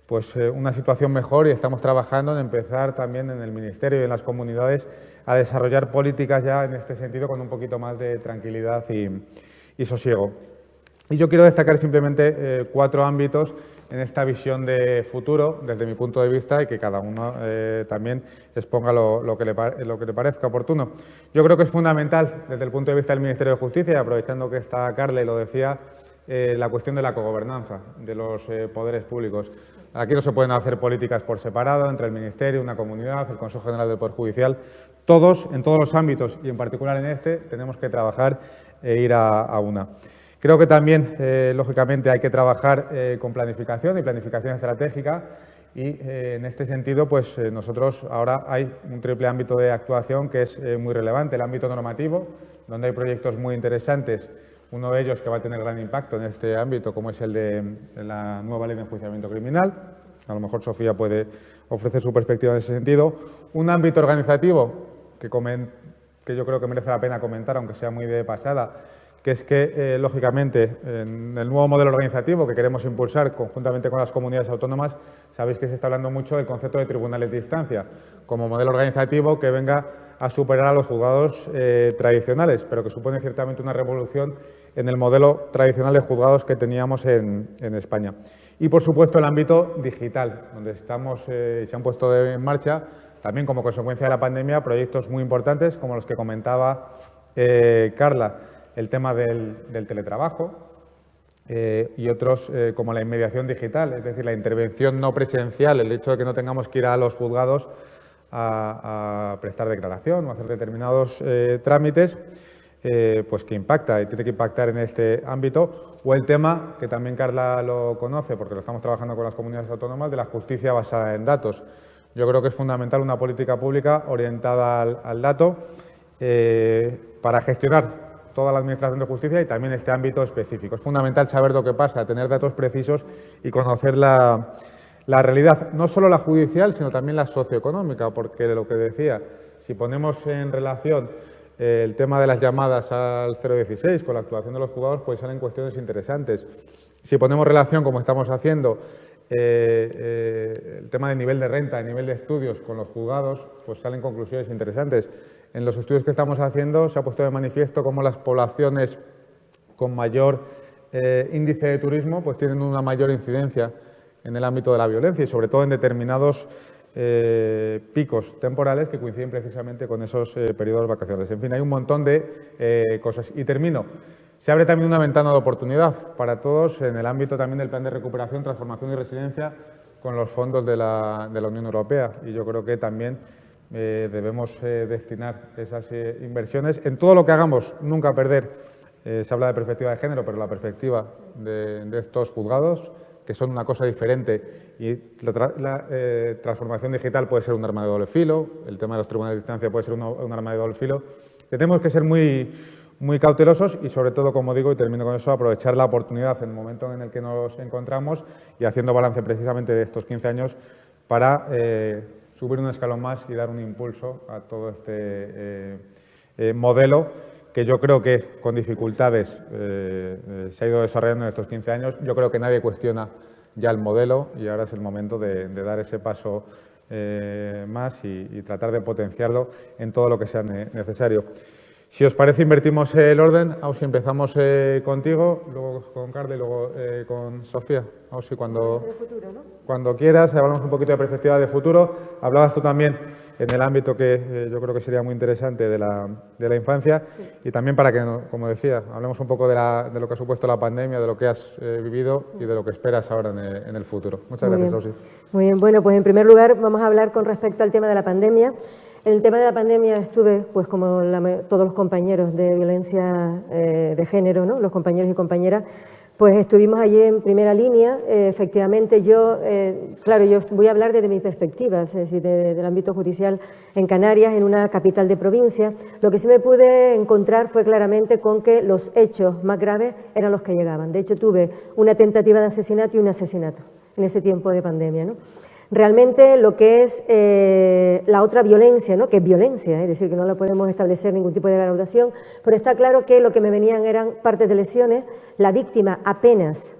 pues una situación mejor y estamos trabajando en empezar también en el Ministerio y en las comunidades a desarrollar políticas ya en este sentido con un poquito más de tranquilidad y sosiego. Y yo quiero destacar simplemente 4 ámbitos en esta visión de futuro, desde mi punto de vista, y que cada uno también exponga lo que le parezca oportuno. Yo creo que es fundamental, desde el punto de vista del Ministerio de Justicia, y aprovechando que está Carla y lo decía, la cuestión de la cogobernanza de los poderes públicos. Aquí no se pueden hacer políticas por separado, entre el Ministerio, una comunidad, el Consejo General del Poder Judicial. Todos, en todos los ámbitos, y en particular en este, tenemos que trabajar e ir a una. Creo que también, lógicamente, hay que trabajar con planificación y planificación estratégica y, en este sentido, pues nosotros ahora hay un triple ámbito de actuación que es muy relevante. El ámbito normativo, donde hay proyectos muy interesantes, uno de ellos que va a tener gran impacto en este ámbito, como es el de la nueva ley de enjuiciamiento criminal. A lo mejor Sofía puede ofrecer su perspectiva en ese sentido. Un ámbito organizativo que yo creo que merece la pena comentar, aunque sea muy de pasada, que es que, lógicamente, en el nuevo modelo organizativo que queremos impulsar conjuntamente con las comunidades autónomas, sabéis que se está hablando mucho del concepto de tribunales de instancia, como modelo organizativo que venga a superar a los juzgados tradicionales, pero que supone ciertamente una revolución en el modelo tradicional de juzgados que teníamos en España. Y, por supuesto, el ámbito digital, donde estamos se han puesto en marcha, también como consecuencia de la pandemia, proyectos muy importantes, como los que comentaba Carla, el tema del teletrabajo y otros como la inmediación digital, es decir, la intervención no presencial, el hecho de que no tengamos que ir a los juzgados a prestar declaración o hacer determinados trámites, pues que impacta y tiene que impactar en este ámbito, o el tema, que también Carla lo conoce porque lo estamos trabajando con las comunidades autónomas, de la justicia basada en datos. Yo creo que es fundamental una política pública orientada al dato para gestionar toda la Administración de Justicia y también este ámbito específico. Es fundamental saber lo que pasa, tener datos precisos y conocer la realidad, no solo la judicial, sino también la socioeconómica, porque lo que decía, si ponemos en relación el tema de las llamadas al 016 con la actuación de los juzgados, pues salen cuestiones interesantes. Si ponemos relación, como estamos haciendo, el tema de nivel de renta, de nivel de estudios con los juzgados, pues salen conclusiones interesantes. En los estudios que estamos haciendo se ha puesto de manifiesto cómo las poblaciones con mayor índice de turismo pues tienen una mayor incidencia en el ámbito de la violencia y sobre todo en determinados picos temporales que coinciden precisamente con esos periodos vacacionales. En fin, hay un montón de cosas. Y termino. Se abre también una ventana de oportunidad para todos en el ámbito también del plan de recuperación, transformación y resiliencia con los fondos de la Unión Europea. Y yo creo que también debemos destinar esas inversiones. En todo lo que hagamos, nunca perder, se habla de perspectiva de género, pero la perspectiva de estos juzgados, que son una cosa diferente, y la transformación digital puede ser un arma de doble filo, el tema de los tribunales de instancia puede ser un arma de doble filo. Tenemos que ser muy cautelosos y, sobre todo, como digo, y termino con eso, aprovechar la oportunidad en el momento en el que nos encontramos y haciendo balance precisamente de estos 15 años para subir un escalón más y dar un impulso a todo este modelo que yo creo que con dificultades se ha ido desarrollando en estos 15 años. Yo creo que nadie cuestiona ya el modelo y ahora es el momento de dar ese paso más y tratar de potenciarlo en todo lo que sea necesario. Si os parece, invertimos el orden. Ausi, empezamos contigo, luego con Carla y luego con Sofía. Ausi, cuando quieras, hablamos un poquito de perspectiva de futuro. Hablabas tú también en el ámbito que yo creo que sería muy interesante de la infancia, sí. Y también para que, como decía, hablemos un poco de lo que ha supuesto la pandemia, de lo que has vivido y de lo que esperas ahora en el futuro. Muchas gracias, Ausi. Muy bien, bueno, pues en primer lugar vamos a hablar con respecto al tema de la pandemia. El tema de la pandemia estuve, pues como todos los compañeros de violencia de género, ¿no? Los compañeros y compañeras, Pues estuvimos allí en primera línea. Efectivamente, claro, yo voy a hablar desde mi perspectiva, es decir, del ámbito judicial en Canarias, en una capital de provincia. Lo que sí me pude encontrar fue claramente con que los hechos más graves eran los que llegaban. De hecho, tuve una tentativa de asesinato y un asesinato en ese tiempo de pandemia, ¿no? Realmente lo que es la otra violencia, ¿no? Que es violencia, es decir, que no la podemos establecer ningún tipo de graduación, pero está claro que lo que me venían eran partes de lesiones, la víctima apenas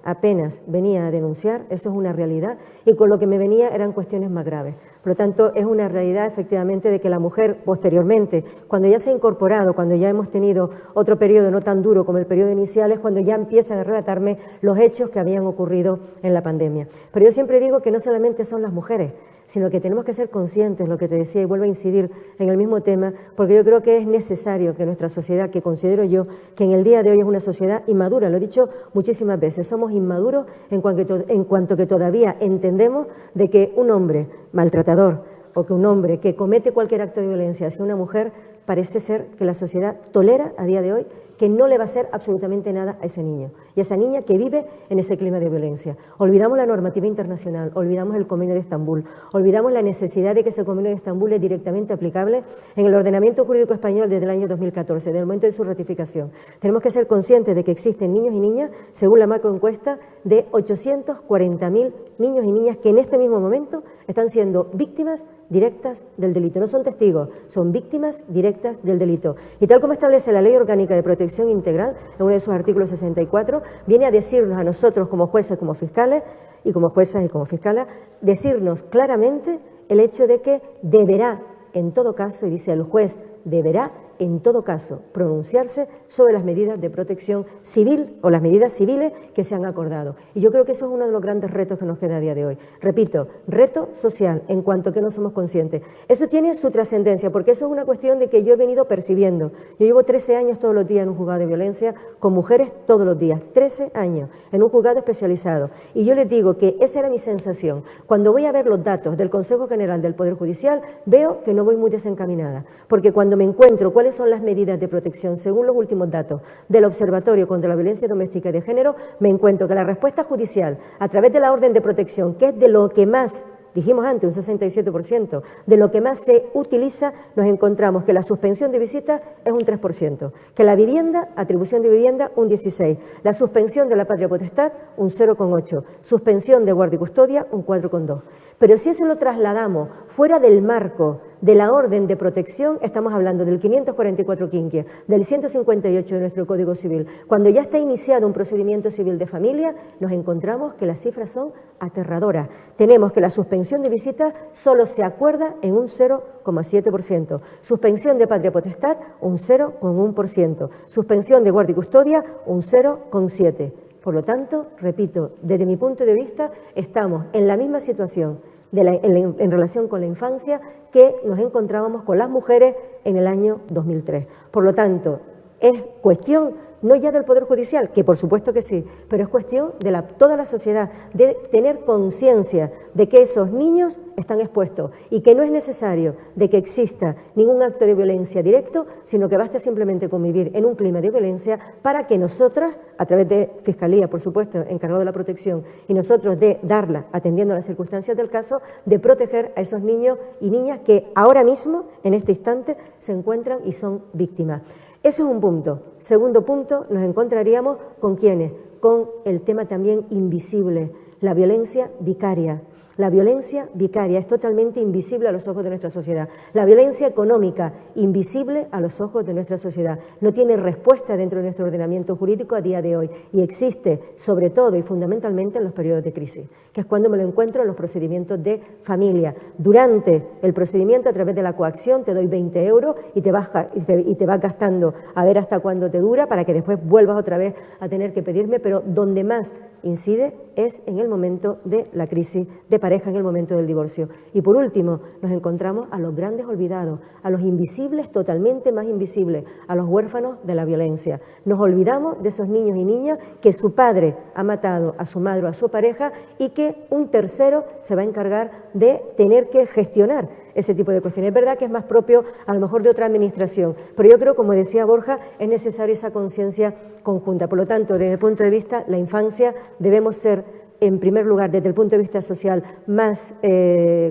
venía a denunciar, eso es una realidad, y con lo que me venía eran cuestiones más graves. Por lo tanto, es una realidad efectivamente de que la mujer posteriormente, cuando ya se ha incorporado, cuando ya hemos tenido otro periodo no tan duro como el periodo inicial, es cuando ya empiezan a relatarme los hechos que habían ocurrido en la pandemia. Pero yo siempre digo que no solamente son las mujeres, sino que tenemos que ser conscientes, lo que te decía, y vuelvo a incidir en el mismo tema, porque yo creo que es necesario que nuestra sociedad, que considero yo que en el día de hoy es una sociedad inmadura, lo he dicho muchísimas veces, somos inmaduros en cuanto que todavía entendemos de que un hombre maltratador o que un hombre que comete cualquier acto de violencia hacia una mujer, parece ser que la sociedad tolera a día de hoy que no le va a hacer absolutamente nada a ese niño y a esa niña que vive en ese clima de violencia. Olvidamos la normativa internacional, olvidamos el Convenio de Estambul, olvidamos la necesidad de que ese Convenio de Estambul es directamente aplicable en el ordenamiento jurídico español desde el año 2014, desde el momento de su ratificación. Tenemos que ser conscientes de que existen niños y niñas, según la macroencuesta, de 840.000 niños y niñas que en este mismo momento están siendo víctimas directas del delito. No son testigos, son víctimas directas del delito. Y tal como establece la Ley Orgánica de Protección Integral, en uno de sus artículos 64, viene a decirnos a nosotros como jueces, como fiscales, y como juezas y como fiscales, decirnos claramente el hecho de que deberá, en todo caso, y dice el juez, deberá en todo caso pronunciarse sobre las medidas de protección civil o las medidas civiles que se han acordado. Y yo creo que eso es uno de los grandes retos que nos queda a día de hoy. Repito, reto social en cuanto que no somos conscientes. Eso tiene su trascendencia porque eso es una cuestión de que yo he venido percibiendo. Yo llevo 13 años todos los días en un juzgado de violencia con mujeres todos los días, 13 años en un juzgado especializado. Y yo les digo que esa era mi sensación. Cuando voy a ver los datos del Consejo General del Poder Judicial, veo que no voy muy desencaminada, porque cuando me encuentro cuáles son las medidas de protección según los últimos datos del Observatorio contra la Violencia Doméstica y de Género, me encuentro que la respuesta judicial a través de la orden de protección, que es de lo que más, dijimos antes, un 67%, de lo que más se utiliza, nos encontramos que la suspensión de visitas es un 3%, que la vivienda, atribución de vivienda, un 16%, la suspensión de la patria potestad, un 0,8%, suspensión de guardia y custodia, un 4,2%. Pero si eso lo trasladamos fuera del marco de la orden de protección, estamos hablando del 544 quinquis, del 158 de nuestro Código Civil. Cuando ya está iniciado un procedimiento civil de familia, nos encontramos que las cifras son aterradoras. Tenemos que la suspensión de visitas solo se acuerda en un 0,7%, suspensión de patria potestad un 0,1%, suspensión de guardia y custodia un 0,7%. Por lo tanto, repito, desde mi punto de vista, estamos en la misma situación en relación con la infancia que nos encontrábamos con las mujeres en el año 2003. Por lo tanto, es cuestión no ya del Poder Judicial, que por supuesto que sí, pero es cuestión de toda la sociedad, de tener conciencia de que esos niños están expuestos y que no es necesario de que exista ningún acto de violencia directo, sino que basta simplemente convivir en un clima de violencia para que nosotras, a través de Fiscalía, por supuesto, encargado de la protección, y nosotros de darla, atendiendo a las circunstancias del caso, de proteger a esos niños y niñas que ahora mismo, en este instante, se encuentran y son víctimas. Eso es un punto. Segundo punto, nos encontraríamos con ¿quiénes? Con el tema también invisible, la violencia vicaria. La violencia vicaria es totalmente invisible a los ojos de nuestra sociedad. La violencia económica, invisible a los ojos de nuestra sociedad. No tiene respuesta dentro de nuestro ordenamiento jurídico a día de hoy y existe sobre todo y fundamentalmente en los periodos de crisis, que es cuando me lo encuentro en los procedimientos de familia. Durante el procedimiento, a través de la coacción, te doy 20 euros y te vas gastando a ver hasta cuándo te dura para que después vuelvas otra vez a tener que pedirme, pero donde más incide es en el momento de la crisis de pandemia. pareja en el momento del divorcio. Y por último, nos encontramos a los grandes olvidados, a los invisibles, totalmente más invisibles, a los huérfanos de la violencia. Nos olvidamos de esos niños y niñas que su padre ha matado a su madre o a su pareja y que un tercero se va a encargar de tener que gestionar ese tipo de cuestiones. Es verdad que es más propio a lo mejor de otra administración, pero yo creo, como decía Borja, es necesaria esa conciencia conjunta. Por lo tanto, desde el punto de vista de la infancia, debemos ser, en primer lugar, desde el punto de vista social, más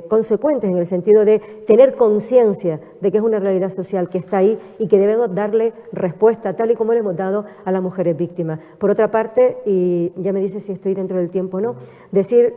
consecuentes en el sentido de tener conciencia de que es una realidad social que está ahí y que debemos darle respuesta tal y como le hemos dado a las mujeres víctimas. Por otra parte, y ya me dice si estoy dentro del tiempo o no, decir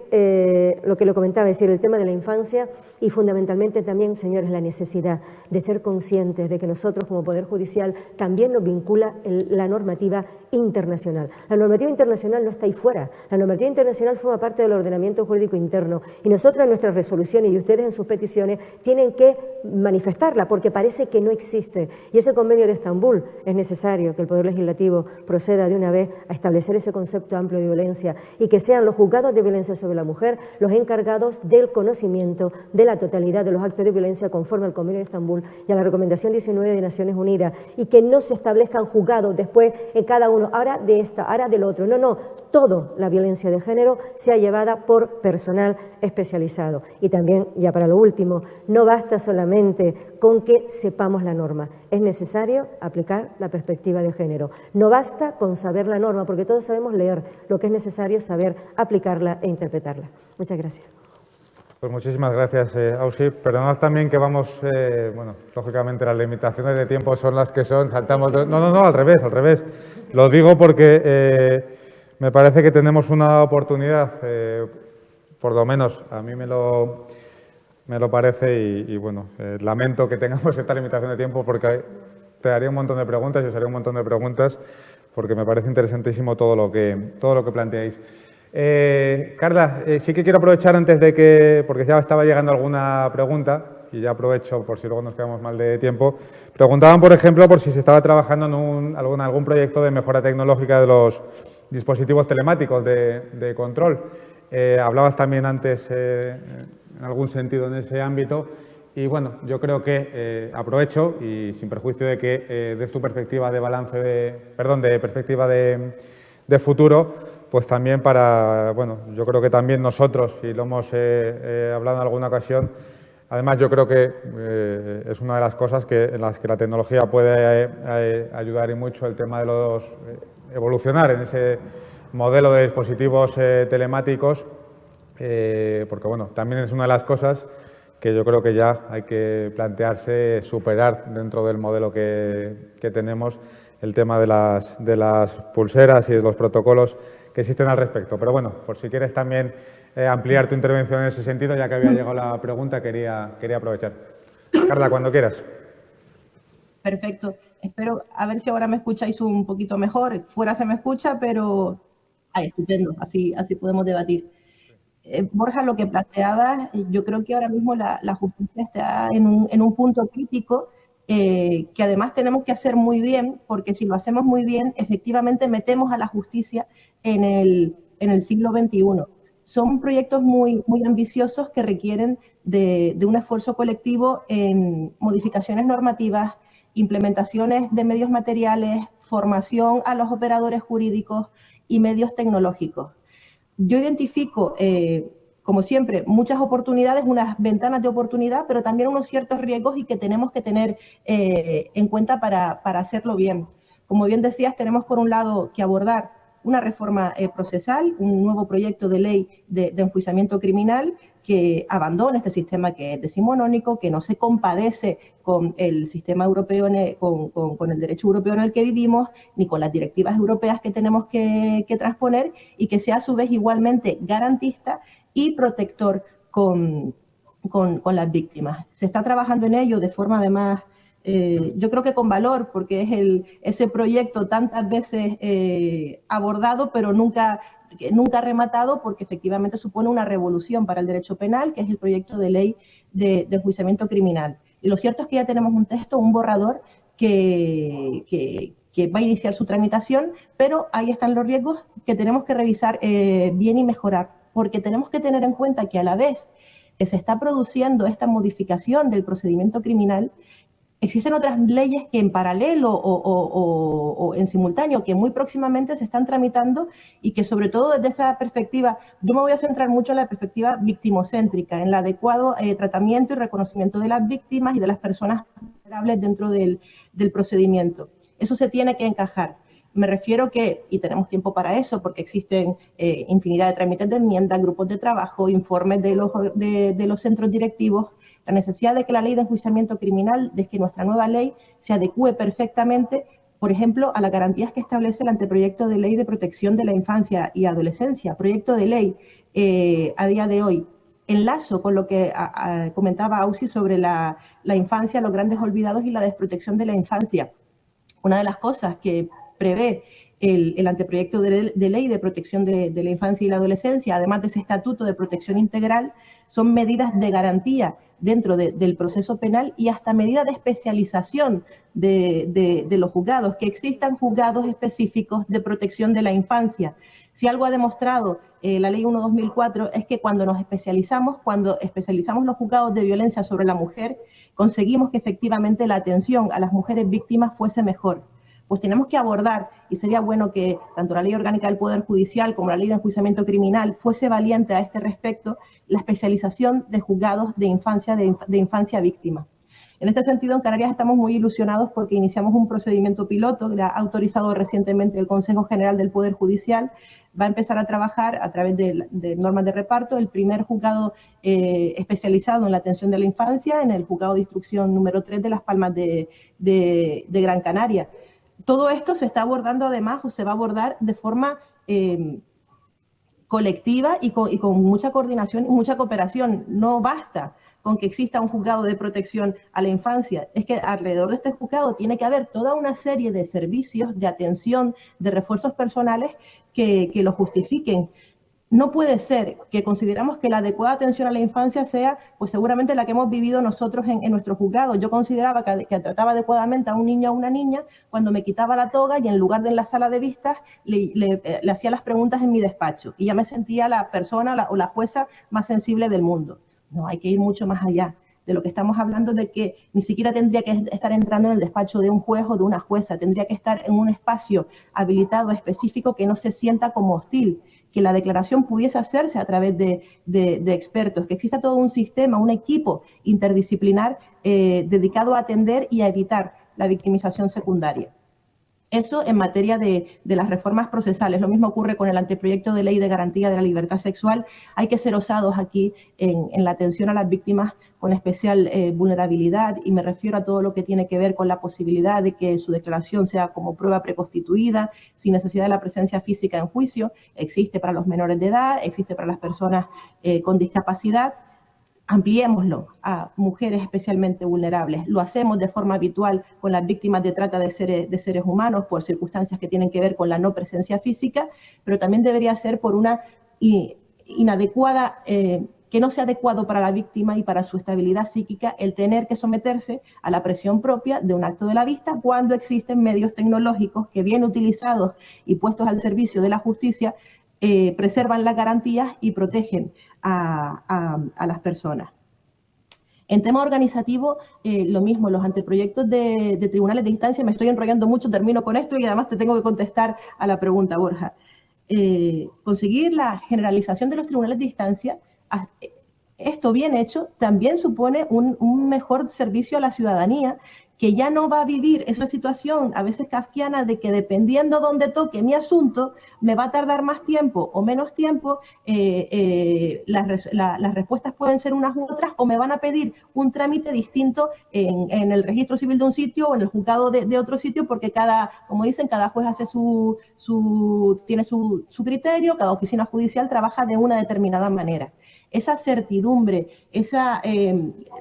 lo que le comentaba, es decir, el tema de la infancia y fundamentalmente también, señores, la necesidad de ser conscientes de que nosotros como Poder Judicial también nos vincula la normativa internacional. La normativa internacional no está ahí fuera, la normativa internacional forma parte del ordenamiento jurídico interno y nosotros en nuestras resoluciones y ustedes en sus peticiones tienen que manifestarla porque parece que no existe. Y ese convenio de Estambul es necesario que el Poder Legislativo proceda de una vez a establecer ese concepto amplio de violencia y que sean los juzgados de violencia sobre la mujer los encargados del conocimiento de la totalidad de los actos de violencia conforme al convenio de Estambul y a la recomendación 19 de Naciones Unidas y que no se establezcan juzgados después en cada uno, ahora de esta, ahora del otro. No, toda la violencia de género sea llevada por personal especializado. Y también, ya para lo último, no basta solamente con que sepamos la norma, es necesario aplicar la perspectiva de género. No basta con saber la norma, porque todos sabemos leer, lo que es necesario saber aplicarla e interpretarla. Muchas gracias. Pues muchísimas gracias, Ausi. Perdonad también que vamos, bueno, lógicamente las limitaciones de tiempo son las que son, saltamos... No, al revés. Lo digo porque me parece que tenemos una oportunidad, por lo menos a mí me lo parece y bueno, lamento que tengamos esta limitación de tiempo porque te haría un montón de preguntas y os haría un montón de preguntas porque me parece interesantísimo todo lo que planteáis. Carla, sí que quiero aprovechar antes de que, porque ya estaba llegando alguna pregunta y ya aprovecho por si luego nos quedamos mal de tiempo. Preguntaban, por ejemplo, por si se estaba trabajando en algún proyecto de mejora tecnológica de los dispositivos telemáticos de control. Hablabas también antes, en algún sentido, en ese ámbito. Y bueno, yo creo que aprovecho y sin perjuicio de que des tu perspectiva de perspectiva de futuro, pues también para, bueno, yo creo que también nosotros, y lo hemos hablado en alguna ocasión, además yo creo que es una de las cosas en las que la tecnología puede ayudar y mucho el tema de evolucionar en ese modelo de dispositivos telemáticos, porque bueno, también es una de las cosas que yo creo que ya hay que plantearse superar dentro del modelo que tenemos, el tema de las pulseras y de los protocolos que existen al respecto. Pero bueno, por si quieres también ampliar tu intervención en ese sentido, ya que había llegado la pregunta, quería aprovechar. Carla, cuando quieras. Perfecto. Espero, a ver si ahora me escucháis un poquito mejor. Fuera se me escucha, pero... estupendo, así podemos debatir. Borja, lo que planteabas, yo creo que ahora mismo la justicia está en un punto crítico que además tenemos que hacer muy bien, porque si lo hacemos muy bien, efectivamente metemos a la justicia en el siglo XXI. Son proyectos muy ambiciosos que requieren de un esfuerzo colectivo en modificaciones normativas, implementaciones de medios materiales, formación a los operadores jurídicos y medios tecnológicos. Yo identifico, como siempre, muchas oportunidades, unas ventanas de oportunidad, pero también unos ciertos riesgos y que tenemos que tener en cuenta para hacerlo bien. Como bien decías, tenemos por un lado que abordar una reforma procesal, un nuevo proyecto de ley de enjuiciamiento criminal que abandone este sistema que es decimonónico, que no se compadece con el sistema europeo, con el derecho europeo en el que vivimos, ni con las directivas europeas que tenemos que transponer, y que sea a su vez igualmente garantista y protector con las víctimas. Se está trabajando en ello de forma además, yo creo que con valor, porque es ese proyecto tantas veces abordado, pero nunca rematado, porque efectivamente supone una revolución para el derecho penal, que es el proyecto de ley de enjuiciamiento criminal. Y lo cierto es que ya tenemos un texto, un borrador, que va a iniciar su tramitación, pero ahí están los riesgos que tenemos que revisar bien y mejorar. porque tenemos que tener en cuenta que a la vez que se está produciendo esta modificación del procedimiento criminal, existen otras leyes que en paralelo o en simultáneo, que muy próximamente se están tramitando y que sobre todo desde esa perspectiva, yo me voy a centrar mucho en la perspectiva victimocéntrica, en el adecuado tratamiento y reconocimiento de las víctimas y de las personas vulnerables dentro del procedimiento. Eso se tiene que encajar. Me refiero que, y tenemos tiempo para eso, porque existen infinidad de trámites de enmiendas, grupos de trabajo, informes de los centros directivos, la necesidad de que la ley de enjuiciamiento criminal, de que nuestra nueva ley se adecúe perfectamente, por ejemplo, a las garantías que establece el anteproyecto de ley de protección de la infancia y adolescencia, proyecto de ley a día de hoy. Enlazo con lo que comentaba Ausi sobre la infancia, los grandes olvidados y la desprotección de la infancia. Una de las cosas que prevé el anteproyecto de ley de protección de la infancia y la adolescencia, además de ese estatuto de protección integral, son medidas de garantía dentro del proceso penal y hasta medidas de especialización de los juzgados, que existan juzgados específicos de protección de la infancia. Si algo ha demostrado la Ley 1/2004 es que cuando especializamos los juzgados de violencia sobre la mujer, conseguimos que efectivamente la atención a las mujeres víctimas fuese mejor. Pues tenemos que abordar, y sería bueno que tanto la Ley Orgánica del Poder Judicial como la Ley de Enjuiciamiento Criminal fuese valiente a este respecto, la especialización de juzgados de infancia víctima. En este sentido, en Canarias estamos muy ilusionados porque iniciamos un procedimiento piloto que ha autorizado recientemente el Consejo General del Poder Judicial. Va a empezar a trabajar a través de normas de reparto el primer juzgado especializado en la atención de la infancia, en el juzgado de instrucción número 3 de Las Palmas de Gran Canaria. Todo esto se está abordando además, o se va a abordar de forma colectiva y con mucha coordinación y mucha cooperación. No basta con que exista un juzgado de protección a la infancia, es que alrededor de este juzgado tiene que haber toda una serie de servicios, de atención, de refuerzos personales que lo justifiquen. No puede ser que consideramos que la adecuada atención a la infancia sea, pues seguramente la que hemos vivido nosotros en nuestro juzgado. Yo consideraba que trataba adecuadamente a un niño o a una niña cuando me quitaba la toga y en lugar de en la sala de vistas le hacía las preguntas en mi despacho y ya me sentía la persona o la jueza más sensible del mundo. No, hay que ir mucho más allá. De lo que estamos hablando de que ni siquiera tendría que estar entrando en el despacho de un juez o de una jueza, tendría que estar en un espacio habilitado específico que no se sienta como hostil, que la declaración pudiese hacerse a través de expertos, que exista todo un sistema, un equipo interdisciplinar dedicado a atender y a evitar la victimización secundaria. Eso en materia de las reformas procesales. Lo mismo ocurre con el anteproyecto de ley de garantía de la libertad sexual. Hay que ser osados aquí en la atención a las víctimas con especial vulnerabilidad, y me refiero a todo lo que tiene que ver con la posibilidad de que su declaración sea como prueba preconstituida, sin necesidad de la presencia física en juicio. Existe para los menores de edad, existe para las personas con discapacidad. Ampliémoslo a mujeres especialmente vulnerables. Lo hacemos de forma habitual con las víctimas de trata de seres humanos por circunstancias que tienen que ver con la no presencia física, pero también debería ser por una inadecuada, que no sea adecuado para la víctima y para su estabilidad psíquica el tener que someterse a la presión propia de un acto de la vista cuando existen medios tecnológicos que, bien utilizados y puestos al servicio de la justicia, preservan las garantías y protegen a las personas. En tema organizativo, lo mismo, los anteproyectos de tribunales de instancia, me estoy enrollando mucho, termino con esto y además te tengo que contestar a la pregunta, Borja. Conseguir la generalización de los tribunales de instancia, esto bien hecho, también supone un mejor servicio a la ciudadanía, que ya no va a vivir esa situación a veces kafkiana de que dependiendo dónde toque mi asunto, me va a tardar más tiempo o menos tiempo, las respuestas pueden ser unas u otras, o me van a pedir un trámite distinto en el registro civil de un sitio o en el juzgado de otro sitio, porque como dicen, cada juez hace tiene su criterio, cada oficina judicial trabaja de una determinada manera. Esa certidumbre, esa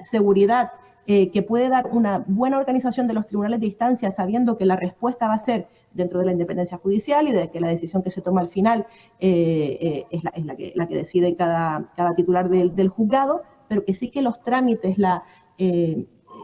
seguridad que puede dar una buena organización de los tribunales de instancia, sabiendo que la respuesta va a ser dentro de la independencia judicial y de que la decisión que se toma al final es la que decide cada titular del juzgado, pero que sí que los trámites, la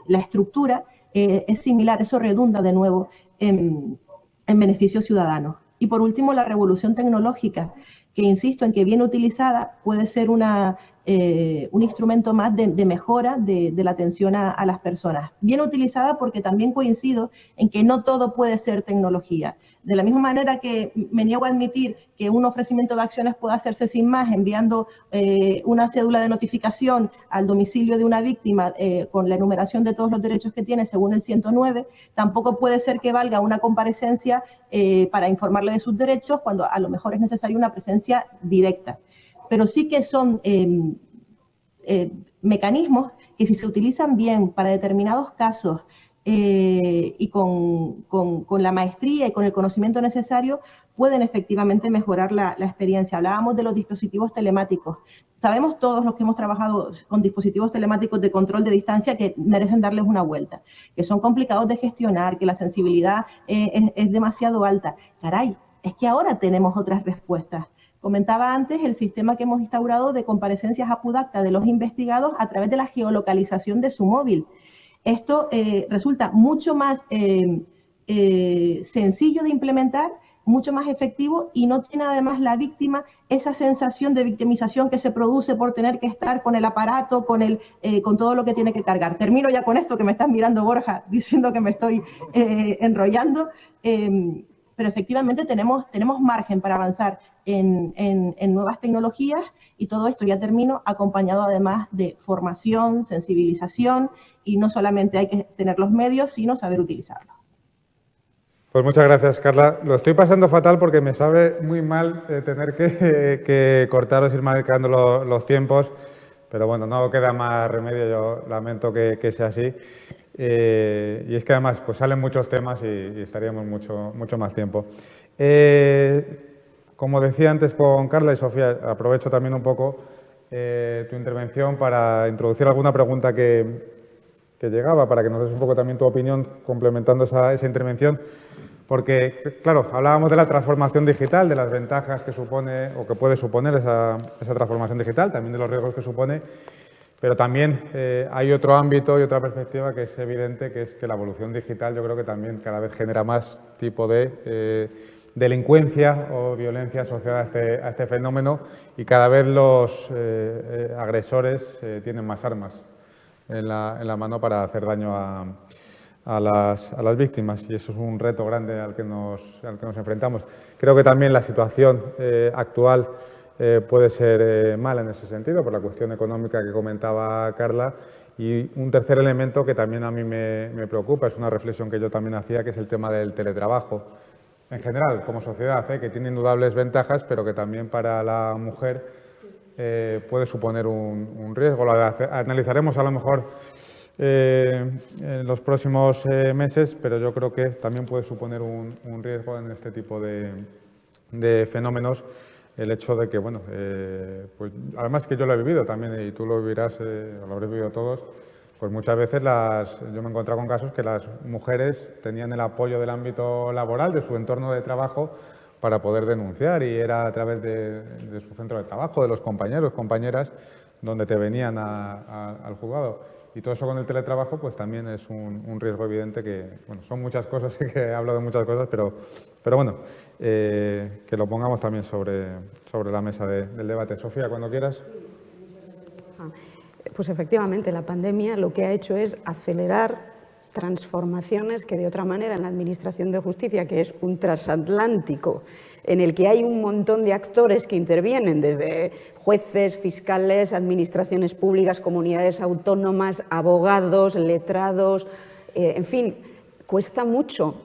estructura es similar. Eso redunda de nuevo en beneficios ciudadanos. Y por último, la revolución tecnológica que insisto en que bien utilizada puede ser un instrumento más de mejora de la atención a las personas. Bien utilizada porque también coincido en que no todo puede ser tecnología. De la misma manera que me niego a admitir que un ofrecimiento de acciones puede hacerse sin más, enviando una cédula de notificación al domicilio de una víctima con la enumeración de todos los derechos que tiene según el 109, tampoco puede ser que valga una comparecencia para informarle de sus derechos cuando a lo mejor es necesaria una presencia directa. Pero sí que son mecanismos que si se utilizan bien para determinados casos y con la maestría y con el conocimiento necesario, pueden efectivamente mejorar la experiencia. Hablábamos de los dispositivos telemáticos. Sabemos todos los que hemos trabajado con dispositivos telemáticos de control de distancia que merecen darles una vuelta, que son complicados de gestionar, que la sensibilidad es demasiado alta. Caray, es que ahora tenemos otras respuestas. Comentaba antes el sistema que hemos instaurado de comparecencias apudacta de los investigados a través de la geolocalización de su móvil. Esto resulta mucho más sencillo de implementar, mucho más efectivo y no tiene además la víctima esa sensación de victimización que se produce por tener que estar con el aparato, con todo lo que tiene que cargar. Termino ya con esto, que me estás mirando, Borja, diciendo que me estoy enrollando, pero efectivamente tenemos margen para avanzar en nuevas tecnologías y todo esto, ya termino, acompañado además de formación, sensibilización y no solamente hay que tener los medios, sino saber utilizarlos. Pues muchas gracias, Carla. Lo estoy pasando fatal porque me sabe muy mal tener que cortaros y ir marcando los tiempos, pero bueno, no queda más remedio, yo lamento que sea así. Y es que además pues salen muchos temas y estaríamos mucho más tiempo. Como decía antes con Carla y Sofía, aprovecho también un poco tu intervención para introducir alguna pregunta que llegaba, para que nos des un poco también tu opinión complementando esa intervención. Porque, claro, hablábamos de la transformación digital, de las ventajas que supone o que puede suponer esa transformación digital, también de los riesgos que supone, pero también hay otro ámbito y otra perspectiva que es evidente, que es que la evolución digital yo creo que también cada vez genera más tipo de delincuencia o violencia asociada a este fenómeno y cada vez los agresores tienen más armas en la mano para hacer daño a las víctimas y eso es un reto grande al que nos enfrentamos. Creo que también la situación actual puede ser mala en ese sentido por la cuestión económica que comentaba Carla y un tercer elemento que también a mí me preocupa, es una reflexión que yo también hacía, que es el tema del teletrabajo. En general, como sociedad, que tiene indudables ventajas, pero que también para la mujer puede suponer un riesgo. Lo analizaremos a lo mejor en los próximos meses, pero yo creo que también puede suponer un riesgo en este tipo de fenómenos el hecho de que, bueno, pues además que yo lo he vivido también y tú lo vivirás, lo habréis vivido todos, pues muchas veces yo me he encontrado con casos que las mujeres tenían el apoyo del ámbito laboral, de su entorno de trabajo, para poder denunciar y era a través de su centro de trabajo, de los compañeros, compañeras, donde te venían al juzgado. Y todo eso con el teletrabajo pues también es un riesgo evidente que, bueno, son muchas cosas, que he hablado de muchas cosas, pero bueno, que lo pongamos también sobre la mesa del debate. Sofía, cuando quieras. Pues efectivamente, la pandemia lo que ha hecho es acelerar transformaciones que de otra manera en la Administración de Justicia, que es un transatlántico, en el que hay un montón de actores que intervienen, desde jueces, fiscales, administraciones públicas, comunidades autónomas, abogados, letrados, en fin, cuesta mucho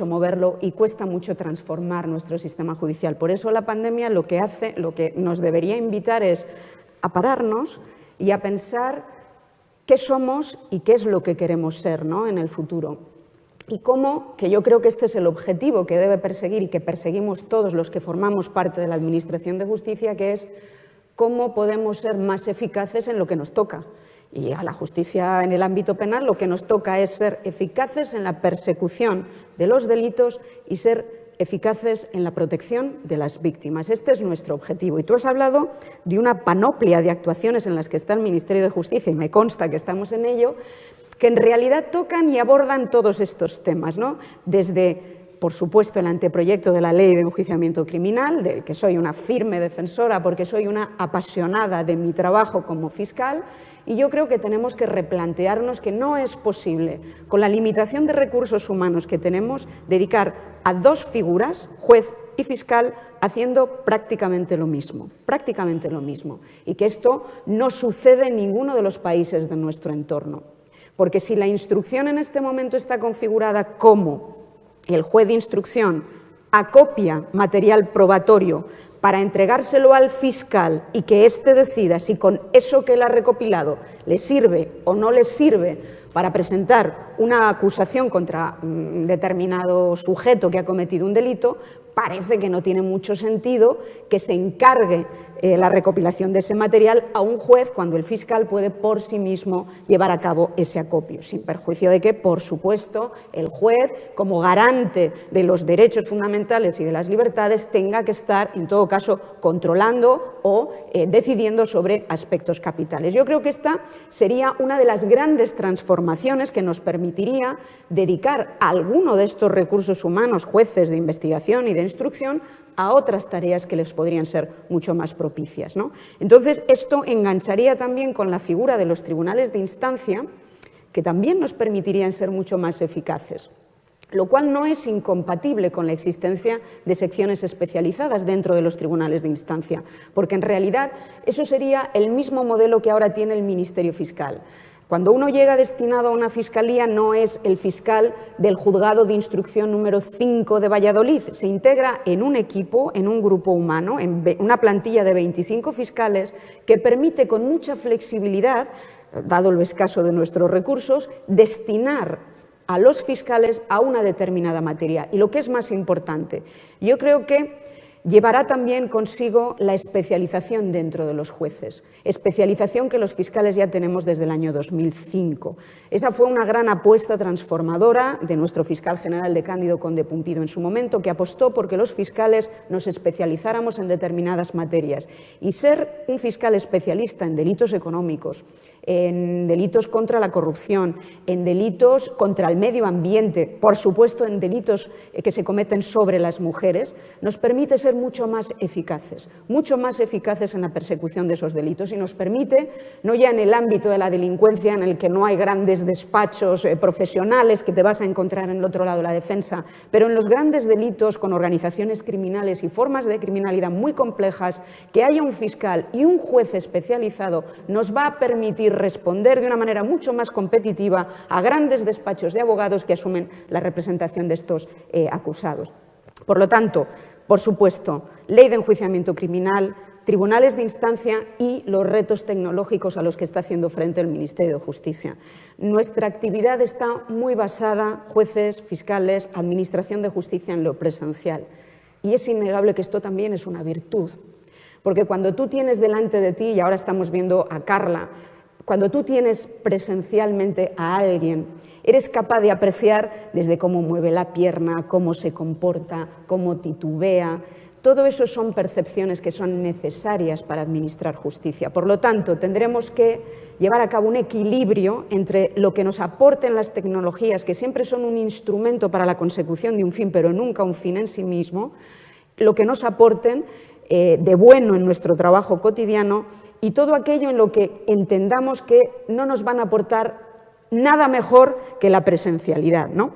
moverlo y cuesta mucho transformar nuestro sistema judicial. Por eso la pandemia lo que nos debería invitar es a pararnos y a pensar qué somos y qué es lo que queremos ser, ¿no?, en el futuro. Y cómo, que yo creo que este es el objetivo que debe perseguir y que perseguimos todos los que formamos parte de la Administración de Justicia, que es cómo podemos ser más eficaces en lo que nos toca. Y a la justicia en el ámbito penal lo que nos toca es ser eficaces en la persecución de los delitos y ser eficaces en la protección de las víctimas. Este es nuestro objetivo. Y tú has hablado de una panoplia de actuaciones en las que está el Ministerio de Justicia, y me consta que estamos en ello, que en realidad tocan y abordan todos estos temas, ¿no? Desde por supuesto, el anteproyecto de la Ley de Enjuiciamiento Criminal, del que soy una firme defensora porque soy una apasionada de mi trabajo como fiscal, y yo creo que tenemos que replantearnos que no es posible, con la limitación de recursos humanos que tenemos, dedicar a dos figuras, juez y fiscal, haciendo prácticamente lo mismo, y que esto no sucede en ninguno de los países de nuestro entorno. Porque si la instrucción en este momento está configurada como el juez de instrucción acopia material probatorio para entregárselo al fiscal y que éste decida si con eso que él ha recopilado le sirve o no le sirve para presentar una acusación contra un determinado sujeto que ha cometido un delito, parece que no tiene mucho sentido que se encargue la recopilación de ese material a un juez cuando el fiscal puede por sí mismo llevar a cabo ese acopio, sin perjuicio de que, por supuesto, el juez, como garante de los derechos fundamentales y de las libertades, tenga que estar, en todo caso, controlando o decidiendo sobre aspectos capitales. Yo creo que esta sería una de las grandes transformaciones que nos permitiría dedicar a alguno de estos recursos humanos, jueces de investigación y de instrucción, a otras tareas que les podrían ser mucho más propicias, ¿no? Entonces, esto engancharía también con la figura de los tribunales de instancia, que también nos permitirían ser mucho más eficaces, lo cual no es incompatible con la existencia de secciones especializadas dentro de los tribunales de instancia, porque en realidad eso sería el mismo modelo que ahora tiene el Ministerio Fiscal. Cuando uno llega destinado a una fiscalía, no es el fiscal del juzgado de instrucción número 5 de Valladolid. Se integra en un equipo, en un grupo humano, en una plantilla de 25 fiscales que permite con mucha flexibilidad, dado lo escaso de nuestros recursos, destinar a los fiscales a una determinada materia. Y lo que es más importante, yo creo que llevará también consigo la especialización dentro de los jueces, especialización que los fiscales ya tenemos desde el año 2005. Esa fue una gran apuesta transformadora de nuestro fiscal general de Cándido Conde Pumpido en su momento, que apostó porque los fiscales nos especializáramos en determinadas materias. Y ser un fiscal especialista en delitos económicos, en delitos contra la corrupción, en delitos contra el medio ambiente, por supuesto en delitos que se cometen sobre las mujeres, nos permite ser mucho más eficaces en la persecución de esos delitos y nos permite, no ya en el ámbito de la delincuencia en el que no hay grandes despachos profesionales que te vas a encontrar en el otro lado de la defensa, pero en los grandes delitos con organizaciones criminales y formas de criminalidad muy complejas, que haya un fiscal y un juez especializado nos va a permitir responder de una manera mucho más competitiva a grandes despachos de abogados que asumen la representación de estos acusados. Por lo tanto, por supuesto, ley de enjuiciamiento criminal, tribunales de instancia y los retos tecnológicos a los que está haciendo frente el Ministerio de Justicia. Nuestra actividad está muy basada, jueces, fiscales, administración de justicia, en lo presencial. Y es innegable que esto también es una virtud, porque cuando tú tienes delante de ti, y ahora estamos viendo a Carla, cuando tú tienes presencialmente a alguien, eres capaz de apreciar desde cómo mueve la pierna, cómo se comporta, cómo titubea. Todo eso son percepciones que son necesarias para administrar justicia. Por lo tanto, tendremos que llevar a cabo un equilibrio entre lo que nos aporten las tecnologías, que siempre son un instrumento para la consecución de un fin, pero nunca un fin en sí mismo, lo que nos aporten de bueno en nuestro trabajo cotidiano y todo aquello en lo que entendamos que no nos van a aportar nada mejor que la presencialidad, ¿no?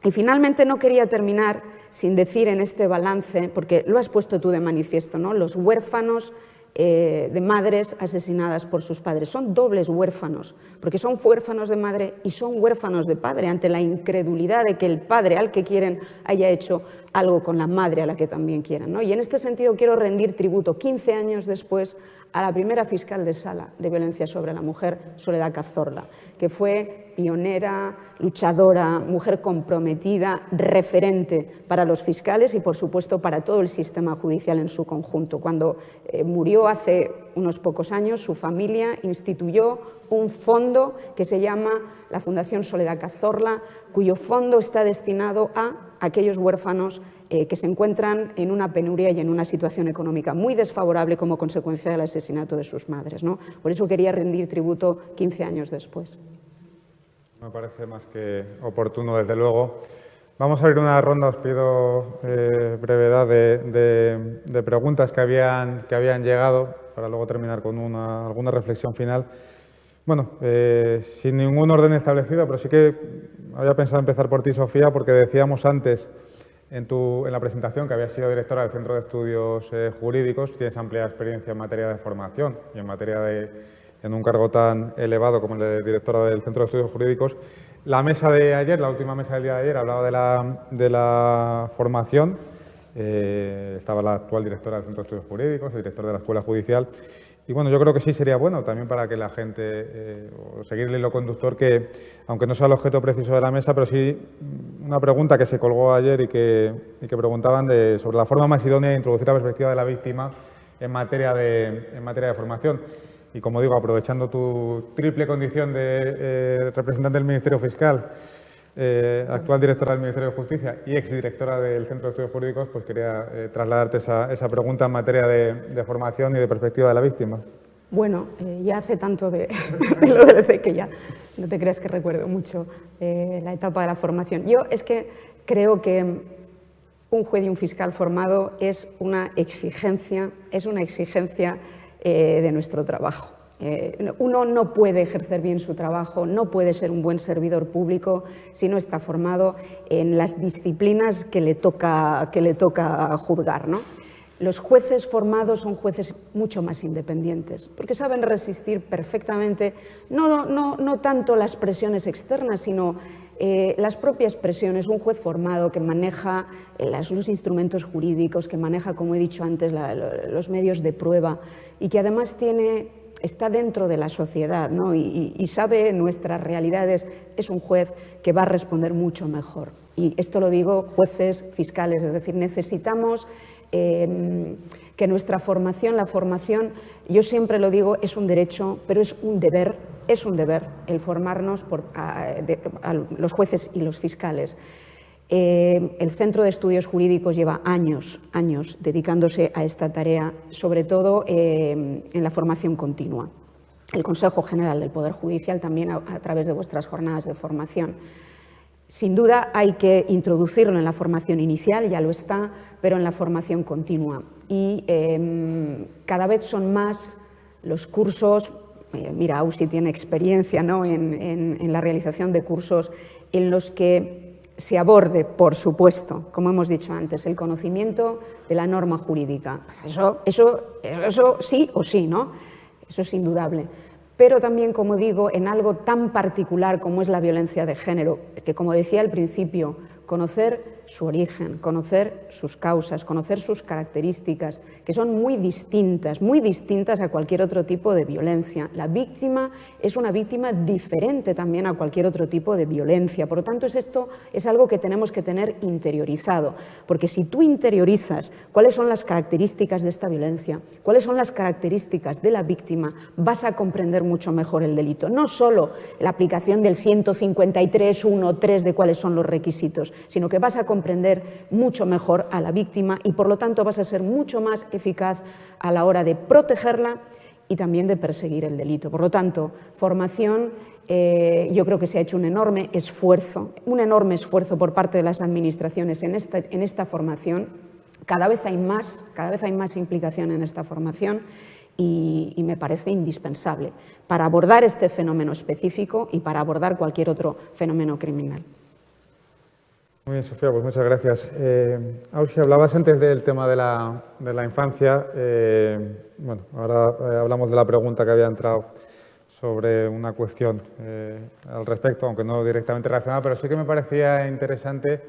Y finalmente no quería terminar sin decir en este balance, porque lo has puesto tú de manifiesto, ¿no? Los huérfanos de madres asesinadas por sus padres. Son dobles huérfanos, porque son huérfanos de madre y son huérfanos de padre, ante la incredulidad de que el padre al que quieren haya hecho algo con la madre a la que también quieren, ¿no? Y en este sentido quiero rendir tributo, 15 años después, a la primera fiscal de sala de violencia sobre la mujer, Soledad Cazorla, que fue pionera, luchadora, mujer comprometida, referente para los fiscales y, por supuesto, para todo el sistema judicial en su conjunto. Cuando murió hace unos pocos años, su familia instituyó un fondo que se llama la Fundación Soledad Cazorla, cuyo fondo está destinado a aquellos huérfanos que se encuentran en una penuria y en una situación económica muy desfavorable como consecuencia del asesinato de sus madres, ¿no? Por eso quería rendir tributo 15 años después. Me parece más que oportuno, desde luego. Vamos a abrir una ronda, os pido brevedad de preguntas que habían llegado, para luego terminar con alguna reflexión final. Bueno, sin ningún orden establecido, pero sí que había pensado empezar por ti, Sofía, porque decíamos antes en la presentación que habías sido directora del Centro de Estudios Jurídicos, tienes amplia experiencia en materia de formación y en un cargo tan elevado como el de directora del Centro de Estudios Jurídicos. La mesa de ayer, la última mesa del día de ayer, hablaba de la formación. Estaba la actual directora del Centro de Estudios Jurídicos, el director de la Escuela Judicial. Y bueno, yo creo que sí sería bueno también para que la gente, seguir el hilo conductor, que aunque no sea el objeto preciso de la mesa, pero sí una pregunta que se colgó ayer y que preguntaban sobre la forma más idónea de introducir la perspectiva de la víctima en materia de formación. Y como digo, aprovechando tu triple condición de representante del Ministerio Fiscal, actual directora del Ministerio de Justicia y exdirectora del Centro de Estudios Jurídicos, pues quería trasladarte esa pregunta en materia de formación y de perspectiva de la víctima. Bueno, ya hace tanto de lo del EC que ya no te creas que recuerdo mucho la etapa de la formación. Yo es que creo que un juez y un fiscal formado es una exigencia de nuestro trabajo. Uno no puede ejercer bien su trabajo, no puede ser un buen servidor público si no está formado en las disciplinas que le toca juzgar, ¿no? Los jueces formados son jueces mucho más independientes, porque saben resistir perfectamente no tanto las presiones externas, sino las propias presiones. Un juez formado que maneja los instrumentos jurídicos, que maneja, como he dicho antes, los medios de prueba y que además está dentro de la sociedad, ¿no? y sabe nuestras realidades, es un juez que va a responder mucho mejor. Y esto lo digo fiscales, fiscales, es decir, necesitamos que nuestra formación, la formación, yo siempre lo digo, es un derecho, pero es un deber el formarnos a los jueces y los fiscales. El Centro de Estudios Jurídicos lleva años dedicándose a esta tarea, sobre todo en la formación continua. El Consejo General del Poder Judicial también a través de vuestras jornadas de formación. Sin duda hay que introducirlo en la formación inicial, ya lo está, pero en la formación continua. Y cada vez son más los cursos, mira, Ausi tiene experiencia, ¿no?, en la realización de cursos en los que se aborde, por supuesto, como hemos dicho antes, el conocimiento de la norma jurídica. Eso sí o sí, ¿no? Eso es indudable. Pero también, como digo, en algo tan particular como es la violencia de género, que, como decía al principio, conocer su origen, conocer sus causas, conocer sus características, que son muy distintas a cualquier otro tipo de violencia. La víctima es una víctima diferente también a cualquier otro tipo de violencia. Por lo tanto, esto es algo que tenemos que tener interiorizado, porque si tú interiorizas cuáles son las características de esta violencia, cuáles son las características de la víctima, vas a comprender mucho mejor el delito. No solo la aplicación del 153.1.3 de cuáles son los requisitos, sino que vas a comprender mucho mejor a la víctima y, por lo tanto, vas a ser mucho más eficaz a la hora de protegerla y también de perseguir el delito. Por lo tanto, formación, yo creo que se ha hecho un enorme esfuerzo por parte de las administraciones en esta formación. Cada vez hay más implicación en esta formación y me parece indispensable para abordar este fenómeno específico y para abordar cualquier otro fenómeno criminal. Muy bien, Sofía, pues muchas gracias. Ausi, hablabas antes del tema de la infancia. Bueno, ahora hablamos de la pregunta que había entrado sobre una cuestión al respecto, aunque no directamente relacionada, pero sí que me parecía interesante.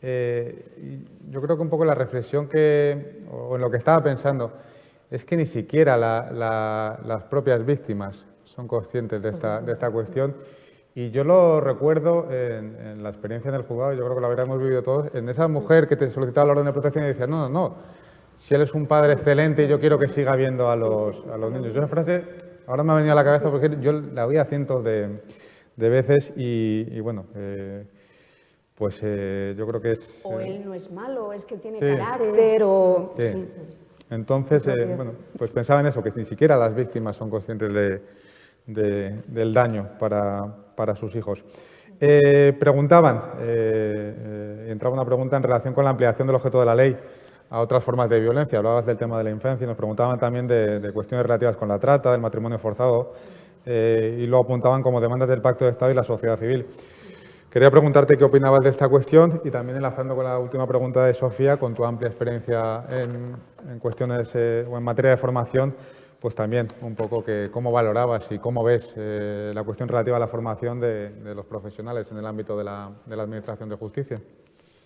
Yo creo que un poco la reflexión o en lo que estaba pensando es que ni siquiera las propias víctimas son conscientes de esta cuestión. Y yo lo recuerdo en la experiencia en el juzgado, yo creo que lo habríamos vivido todos, en esa mujer que te solicitaba la orden de protección y decía, no, si él es un padre excelente, yo quiero que siga viendo a los niños. Yo esa frase ahora me ha venido a la cabeza porque yo la oía cientos de veces y bueno, pues yo creo que es... O él no es malo, es que tiene carácter o... Sí. Sí. Entonces, bueno, pues pensaba en eso, que ni siquiera las víctimas son conscientes del daño para sus hijos. Preguntaban entraba una pregunta en relación con la ampliación del objeto de la ley a otras formas de violencia. Hablabas del tema de la infancia y nos preguntaban también de cuestiones relativas con la trata, del matrimonio forzado, y lo apuntaban como demandas del Pacto de Estado y la sociedad civil. Quería preguntarte qué opinabas de esta cuestión y también enlazando con la última pregunta de Sofía, con tu amplia experiencia en cuestiones o en materia de formación, pues también un poco cómo valorabas y cómo ves la cuestión relativa a la formación de los profesionales en el ámbito de la Administración de Justicia.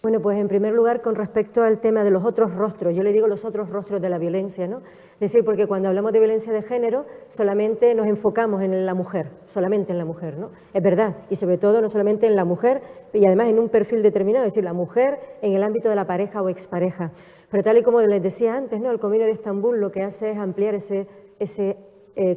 Bueno, pues en primer lugar, con respecto al tema de los otros rostros, yo le digo los otros rostros de la violencia, ¿no? Es decir, porque cuando hablamos de violencia de género, solamente nos enfocamos en la mujer, solamente en la mujer, ¿no? Es verdad, y sobre todo no solamente en la mujer, y además en un perfil determinado, es decir, la mujer en el ámbito de la pareja o expareja. Pero tal y como les decía antes, ¿no? El Convenio de Estambul lo que hace es ampliar ese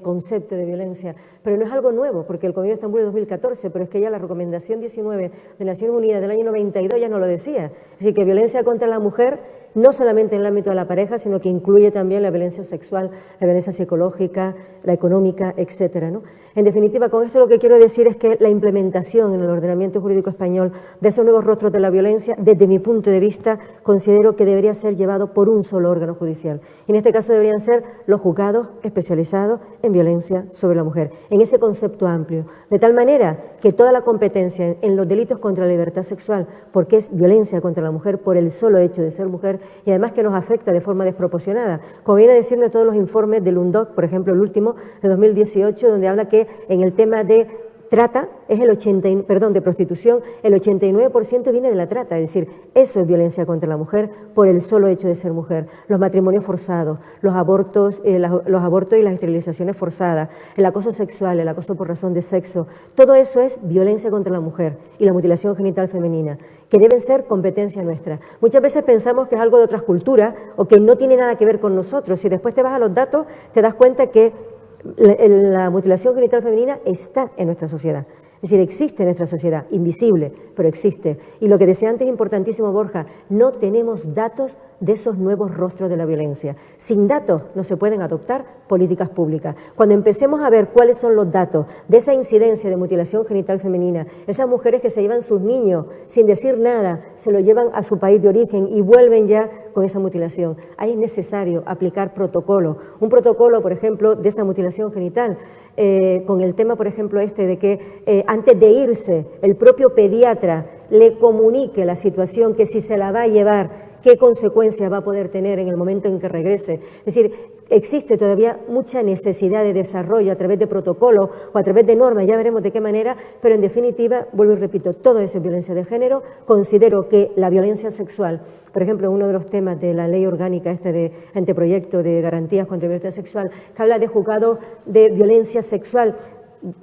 concepto de violencia, pero no es algo nuevo, porque el Convenio de Estambul es 2014, pero es que ya la Recomendación 19 de Naciones Unidas del año 92 ya no lo decía. Es decir, que violencia contra la mujer no solamente en el ámbito de la pareja, sino que incluye también la violencia sexual, la violencia psicológica, la económica, etcétera, ¿no? En definitiva, con esto lo que quiero decir es que la implementación en el ordenamiento jurídico español de esos nuevos rostros de la violencia, desde mi punto de vista, considero que debería ser llevado por un solo órgano judicial. Y en este caso deberían ser los juzgados especializados en violencia sobre la mujer, en ese concepto amplio, de tal manera que toda la competencia en los delitos contra la libertad sexual, porque es violencia contra la mujer por el solo hecho de ser mujer y además que nos afecta de forma desproporcionada, como viene a decirnos todos los informes del UNDOC, por ejemplo el último de 2018, donde habla que en el tema de trata, es de prostitución, el 89% viene de la trata, es decir, eso es violencia contra la mujer por el solo hecho de ser mujer. Los matrimonios forzados, los abortos y las esterilizaciones forzadas, el acoso sexual, el acoso por razón de sexo, todo eso es violencia contra la mujer y la mutilación genital femenina, que deben ser competencia nuestra. Muchas veces pensamos que es algo de otras culturas o que no tiene nada que ver con nosotros. Si después te vas a los datos, te das cuenta que la mutilación genital femenina está en nuestra sociedad. Es decir, existe en nuestra sociedad, invisible, pero existe. Y lo que decía antes, importantísimo Borja, no tenemos datos de esos nuevos rostros de la violencia. Sin datos no se pueden adoptar políticas públicas. Cuando empecemos a ver cuáles son los datos de esa incidencia de mutilación genital femenina, esas mujeres que se llevan sus niños sin decir nada, se lo llevan a su país de origen y vuelven ya con esa mutilación, ahí es necesario aplicar protocolos. Un protocolo, por ejemplo, de esa mutilación genital, con el tema, por ejemplo, de que antes de irse el propio pediatra le comunique la situación, que si se la va a llevar, qué consecuencias va a poder tener en el momento en que regrese. Es decir, existe todavía mucha necesidad de desarrollo a través de protocolos o a través de normas, ya veremos de qué manera, pero en definitiva, vuelvo y repito, todo eso es violencia de género. Considero que la violencia sexual, por ejemplo, uno de los temas de la ley orgánica de anteproyecto de garantías contra la violencia sexual, que habla de juzgados de violencia sexual,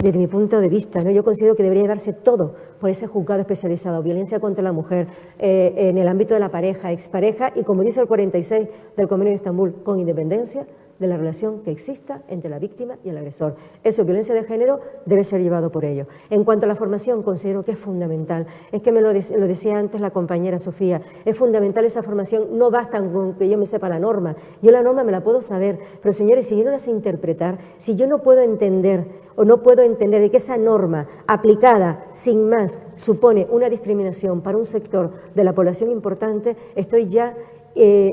desde mi punto de vista, ¿no? Yo considero que debería llevarse todo por ese juzgado especializado, violencia contra la mujer, en el ámbito de la pareja, expareja y, como dice el 46 del Convenio de Estambul, con independencia de la relación que exista entre la víctima y el agresor. Eso, violencia de género, debe ser llevado por ello. En cuanto a la formación, considero que es fundamental. Es que lo decía antes la compañera Sofía, es fundamental esa formación, no basta con que yo me sepa la norma. Yo la norma me la puedo saber, pero señores, si yo no la sé interpretar, si yo no puedo entender o no puedo entender de que esa norma aplicada sin más supone una discriminación para un sector de la población importante, estoy ya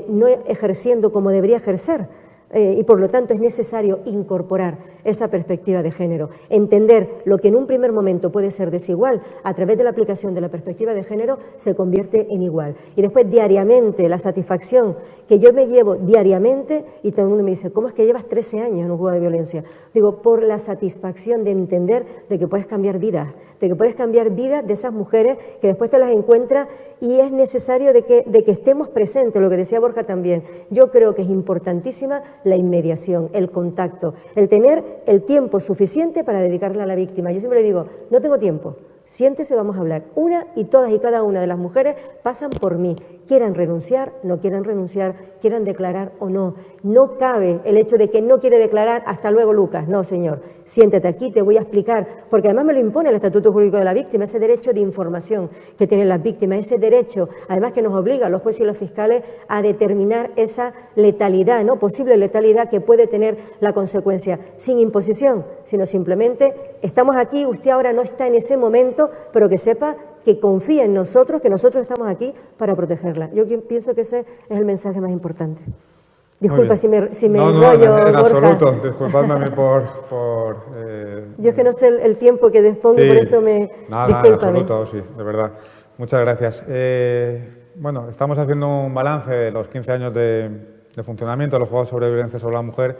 no ejerciendo como debería ejercer. Y por lo tanto es necesario incorporar esa perspectiva de género, entender lo que en un primer momento puede ser desigual, a través de la aplicación de la perspectiva de género se convierte en igual. Y después diariamente la satisfacción que yo me llevo diariamente, y todo el mundo me dice, ¿cómo es que llevas 13 años en un juzgado de violencia? Digo, por la satisfacción de entender de que puedes cambiar vidas, de que puedes cambiar vidas de esas mujeres que después te las encuentras, y es necesario de que estemos presentes, lo que decía Borja también. Yo creo que es importantísima la inmediación, el contacto, el tener el tiempo suficiente para dedicarle a la víctima. Yo siempre le digo, no tengo tiempo, siéntese, vamos a hablar. Una y todas y cada una de las mujeres pasan por mí, quieran renunciar, no quieran renunciar, quieran declarar o no. No cabe el hecho de que no quiere declarar, hasta luego Lucas. No, señor, siéntate aquí, te voy a explicar, porque además me lo impone el Estatuto Jurídico de la Víctima, ese derecho de información que tienen las víctimas, ese derecho, además que nos obliga a los jueces y los fiscales a determinar esa letalidad, ¿no? Posible letalidad que puede tener la consecuencia, sin imposición, sino simplemente estamos aquí, usted ahora no está en ese momento, pero que sepa que confíe en nosotros, que nosotros estamos aquí para protegerla. Yo pienso que ese es el mensaje más importante. Disculpa si me enrollo, en Borja. absoluto. Disculpadme a mí por yo es que no sé el tiempo que dispongo, sí, por eso me... Nada, en absoluto, sí, de verdad. Muchas gracias. Bueno, estamos haciendo un balance de los 15 años de funcionamiento de los Juzgados sobre Violencia sobre la Mujer.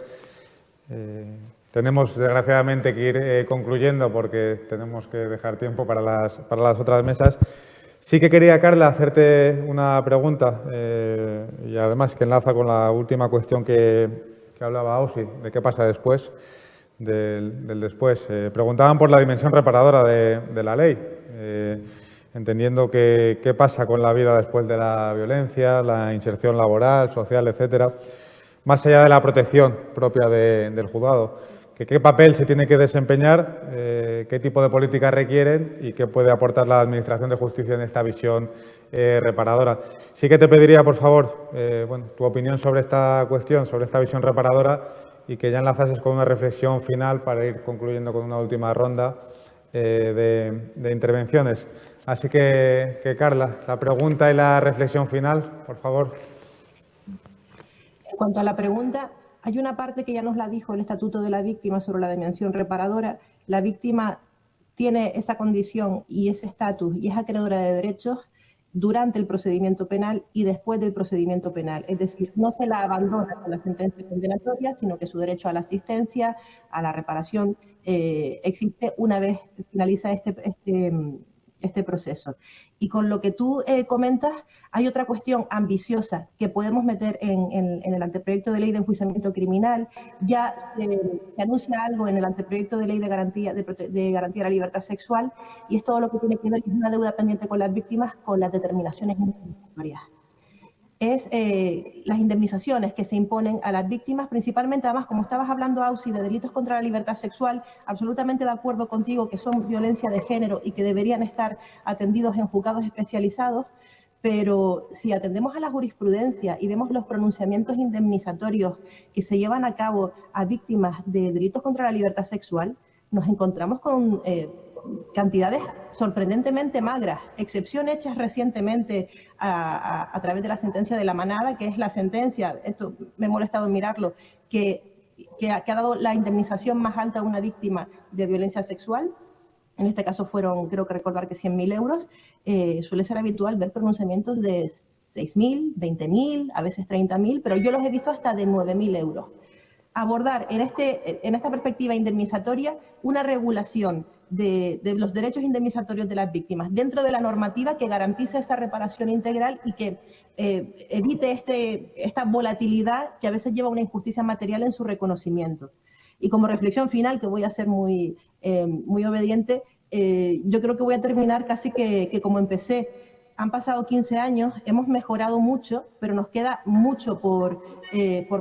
Tenemos, desgraciadamente, que ir concluyendo porque tenemos que dejar tiempo para las otras mesas. Sí que quería, Carla, hacerte una pregunta y además que enlaza con la última cuestión que hablaba Ausi, de qué pasa después, del después. Preguntaban por la dimensión reparadora de la ley, entendiendo que qué pasa con la vida después de la violencia, la inserción laboral, social, etcétera, más allá de la protección propia del juzgado. ¿Qué papel se tiene que desempeñar, qué tipo de políticas requieren y qué puede aportar la Administración de Justicia en esta visión reparadora? Sí que te pediría, por favor, bueno, tu opinión sobre esta cuestión, sobre esta visión reparadora y que ya enlazases con una reflexión final para ir concluyendo con una última ronda de intervenciones. Así que, Carla, la pregunta y la reflexión final, por favor. En cuanto a la pregunta, hay una parte que ya nos la dijo el Estatuto de la Víctima sobre la dimensión reparadora. La víctima tiene esa condición y ese estatus y es acreedora de derechos durante el procedimiento penal y después del procedimiento penal. Es decir, no se la abandona con la sentencia condenatoria, sino que su derecho a la asistencia, a la reparación, existe una vez finaliza este proceso. Y con lo que tú comentas, hay otra cuestión ambiciosa que podemos meter en el anteproyecto de ley de enjuiciamiento criminal. Ya se anuncia algo en el anteproyecto de ley de garantía de la libertad sexual, y es todo lo que tiene que ver con una deuda pendiente con las víctimas, con las determinaciones indemnizatorias. Es las indemnizaciones que se imponen a las víctimas, principalmente, además, como estabas hablando, Ausi, de delitos contra la libertad sexual, absolutamente de acuerdo contigo que son violencia de género y que deberían estar atendidos en juzgados especializados, pero si atendemos a la jurisprudencia y vemos los pronunciamientos indemnizatorios que se llevan a cabo a víctimas de delitos contra la libertad sexual, nos encontramos con cantidades sorprendentemente magras, excepción hechas recientemente a través de la sentencia de la Manada, que es la sentencia, esto me he molestado en mirarlo, que ha dado la indemnización más alta a una víctima de violencia sexual. En este caso fueron, creo que recordar que 100.000 euros. Suele ser habitual ver pronunciamientos de 6.000, 20.000, a veces 30.000, pero yo los he visto hasta de 9.000 euros. Abordar en esta perspectiva indemnizatoria una regulación de los derechos indemnizatorios de las víctimas dentro de la normativa que garantice esa reparación integral y que evite esta volatilidad que a veces lleva a una injusticia material en su reconocimiento. Y como reflexión final, que voy a ser muy obediente, yo creo que voy a terminar casi que como empecé. Han pasado 15 años, hemos mejorado mucho, pero nos queda mucho por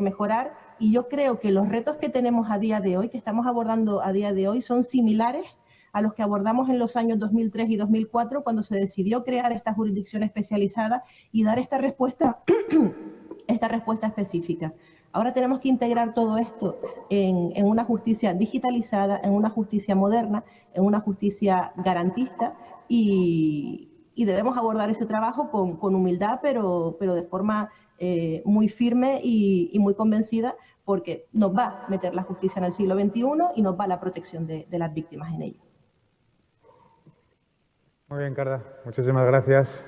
mejorar, y yo creo que los retos que tenemos a día de hoy, que estamos abordando a día de hoy, son similares a los que abordamos en los años 2003 y 2004, cuando se decidió crear esta jurisdicción especializada y dar esta respuesta específica. Ahora tenemos que integrar todo esto en una justicia digitalizada, en una justicia moderna, en una justicia garantista, y debemos abordar ese trabajo con humildad, pero de forma muy firme y muy convencida, porque nos va a meter la justicia en el siglo XXI y nos va la protección de las víctimas en ello. Muy bien, Carla. Muchísimas gracias.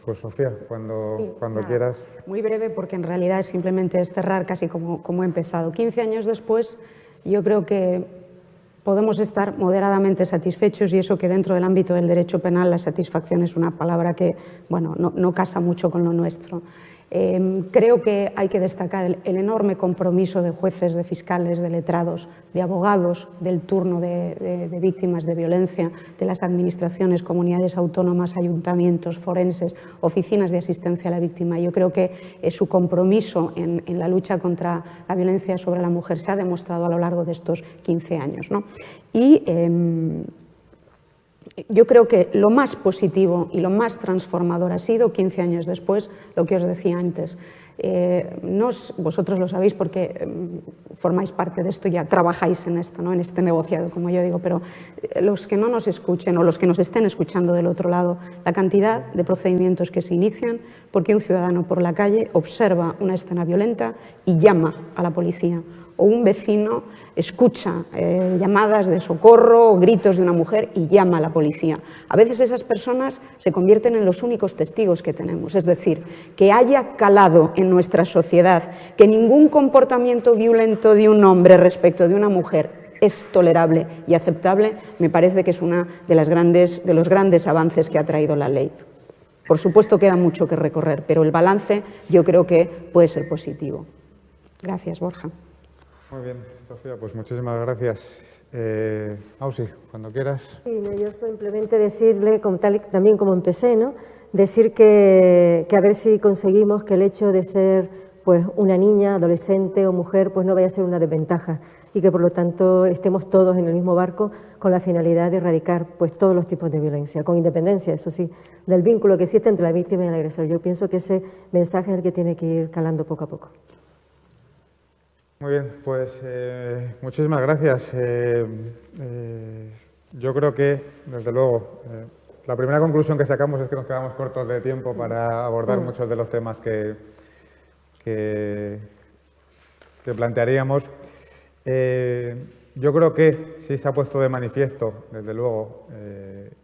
Pues Sofía, cuando quieras. Muy breve, porque en realidad simplemente es cerrar casi como he empezado. 15 años después, yo creo que podemos estar moderadamente satisfechos, y eso que dentro del ámbito del derecho penal la satisfacción es una palabra que no casa mucho con lo nuestro. Creo que hay que destacar el enorme compromiso de jueces, de fiscales, de letrados, de abogados del turno de víctimas de violencia, de las administraciones, comunidades autónomas, ayuntamientos, forenses, oficinas de asistencia a la víctima. Yo creo que su compromiso en la lucha contra la violencia sobre la mujer se ha demostrado a lo largo de estos 15 años, ¿no? Y Yo creo que lo más positivo y lo más transformador ha sido 15 años después, lo que os decía antes. Vosotros lo sabéis porque formáis parte de esto, ya trabajáis en esto, ¿no? En este negociado, como yo digo, pero los que no nos escuchen o los que nos estén escuchando del otro lado, la cantidad de procedimientos que se inician porque un ciudadano por la calle observa una escena violenta y llama a la policía, o un vecino escucha llamadas de socorro o gritos de una mujer y llama a la policía. A veces esas personas se convierten en los únicos testigos que tenemos, es decir, que haya calado en nuestra sociedad que ningún comportamiento violento de un hombre respecto de una mujer es tolerable y aceptable, me parece que es uno de los grandes avances que ha traído la ley. Por supuesto queda mucho que recorrer, pero el balance yo creo que puede ser positivo. Gracias, Borja. Muy bien, Sofía, pues muchísimas gracias. Ausi, cuando quieras. Sí, no, yo simplemente decirle, también como empecé, ¿no? Decir que a ver si conseguimos que el hecho de ser pues una niña, adolescente o mujer, pues no vaya a ser una desventaja y que por lo tanto estemos todos en el mismo barco con la finalidad de erradicar pues todos los tipos de violencia, con independencia, eso sí, del vínculo que existe entre la víctima y el agresor. Yo pienso que ese mensaje es el que tiene que ir calando poco a poco. Muy bien, pues muchísimas gracias. Yo creo que, desde luego, la primera conclusión que sacamos es que nos quedamos cortos de tiempo para abordar muchos de los temas que plantearíamos. Yo creo que sí se ha puesto de manifiesto, desde luego,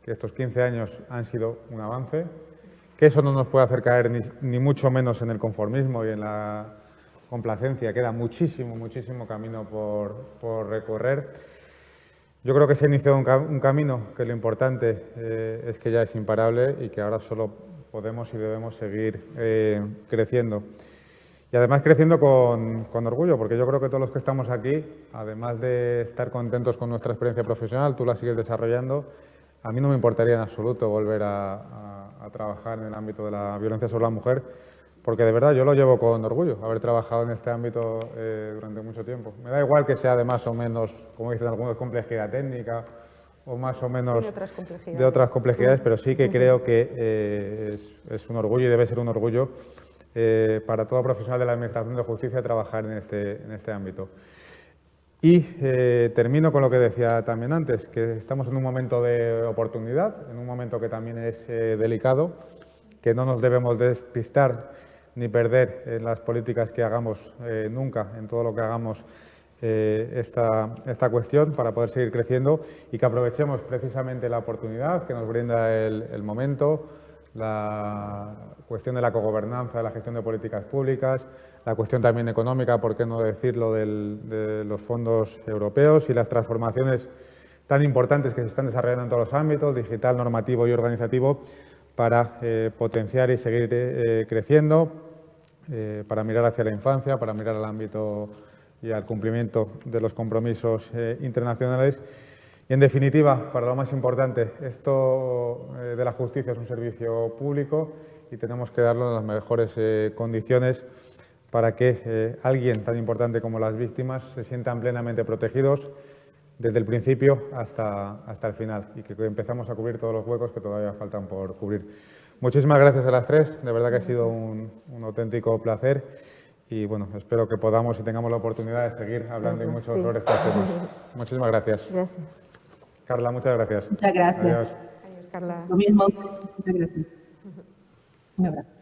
que estos 15 años han sido un avance, que eso no nos puede hacer caer ni mucho menos en el conformismo y en la complacencia. Queda muchísimo camino por recorrer. Yo creo que se ha iniciado un camino que lo importante es que ya es imparable y que ahora solo podemos y debemos seguir creciendo. Y además creciendo con orgullo, porque yo creo que todos los que estamos aquí, además de estar contentos con nuestra experiencia profesional, tú la sigues desarrollando, a mí no me importaría en absoluto volver a trabajar en el ámbito de la violencia sobre la mujer, porque de verdad yo lo llevo con orgullo, haber trabajado en este ámbito durante mucho tiempo. Me da igual que sea de más o menos, como dicen algunos, complejidad técnica o más o menos de otras complejidades, pero sí que creo que es un orgullo y debe ser un orgullo para todo profesional de la Administración de Justicia trabajar en este ámbito. Y termino con lo que decía también antes, que estamos en un momento de oportunidad, en un momento que también es delicado, que no nos debemos despistar ni perder en las políticas que hagamos nunca, en todo lo que hagamos esta cuestión para poder seguir creciendo y que aprovechemos precisamente la oportunidad que nos brinda el momento, la cuestión de la cogobernanza, de la gestión de políticas públicas, la cuestión también económica, por qué no decirlo, de los fondos europeos y las transformaciones tan importantes que se están desarrollando en todos los ámbitos, digital, normativo y organizativo, para potenciar y seguir creciendo, para mirar hacia la infancia, para mirar al ámbito y al cumplimiento de los compromisos internacionales. Y, en definitiva, para lo más importante, esto de la justicia es un servicio público y tenemos que darlo en las mejores condiciones para que alguien tan importante como las víctimas se sientan plenamente protegidos desde el principio hasta el final y que empezamos a cubrir todos los huecos que todavía faltan por cubrir. Muchísimas gracias a las tres, de verdad que ha sido un auténtico placer y bueno, espero que podamos y tengamos la oportunidad de seguir hablando y mucho sobre estos temas. Muchísimas gracias. Gracias. Carla, muchas gracias. Muchas gracias. Adiós. Adiós, Carla. Lo mismo. Muchas gracias. Un abrazo.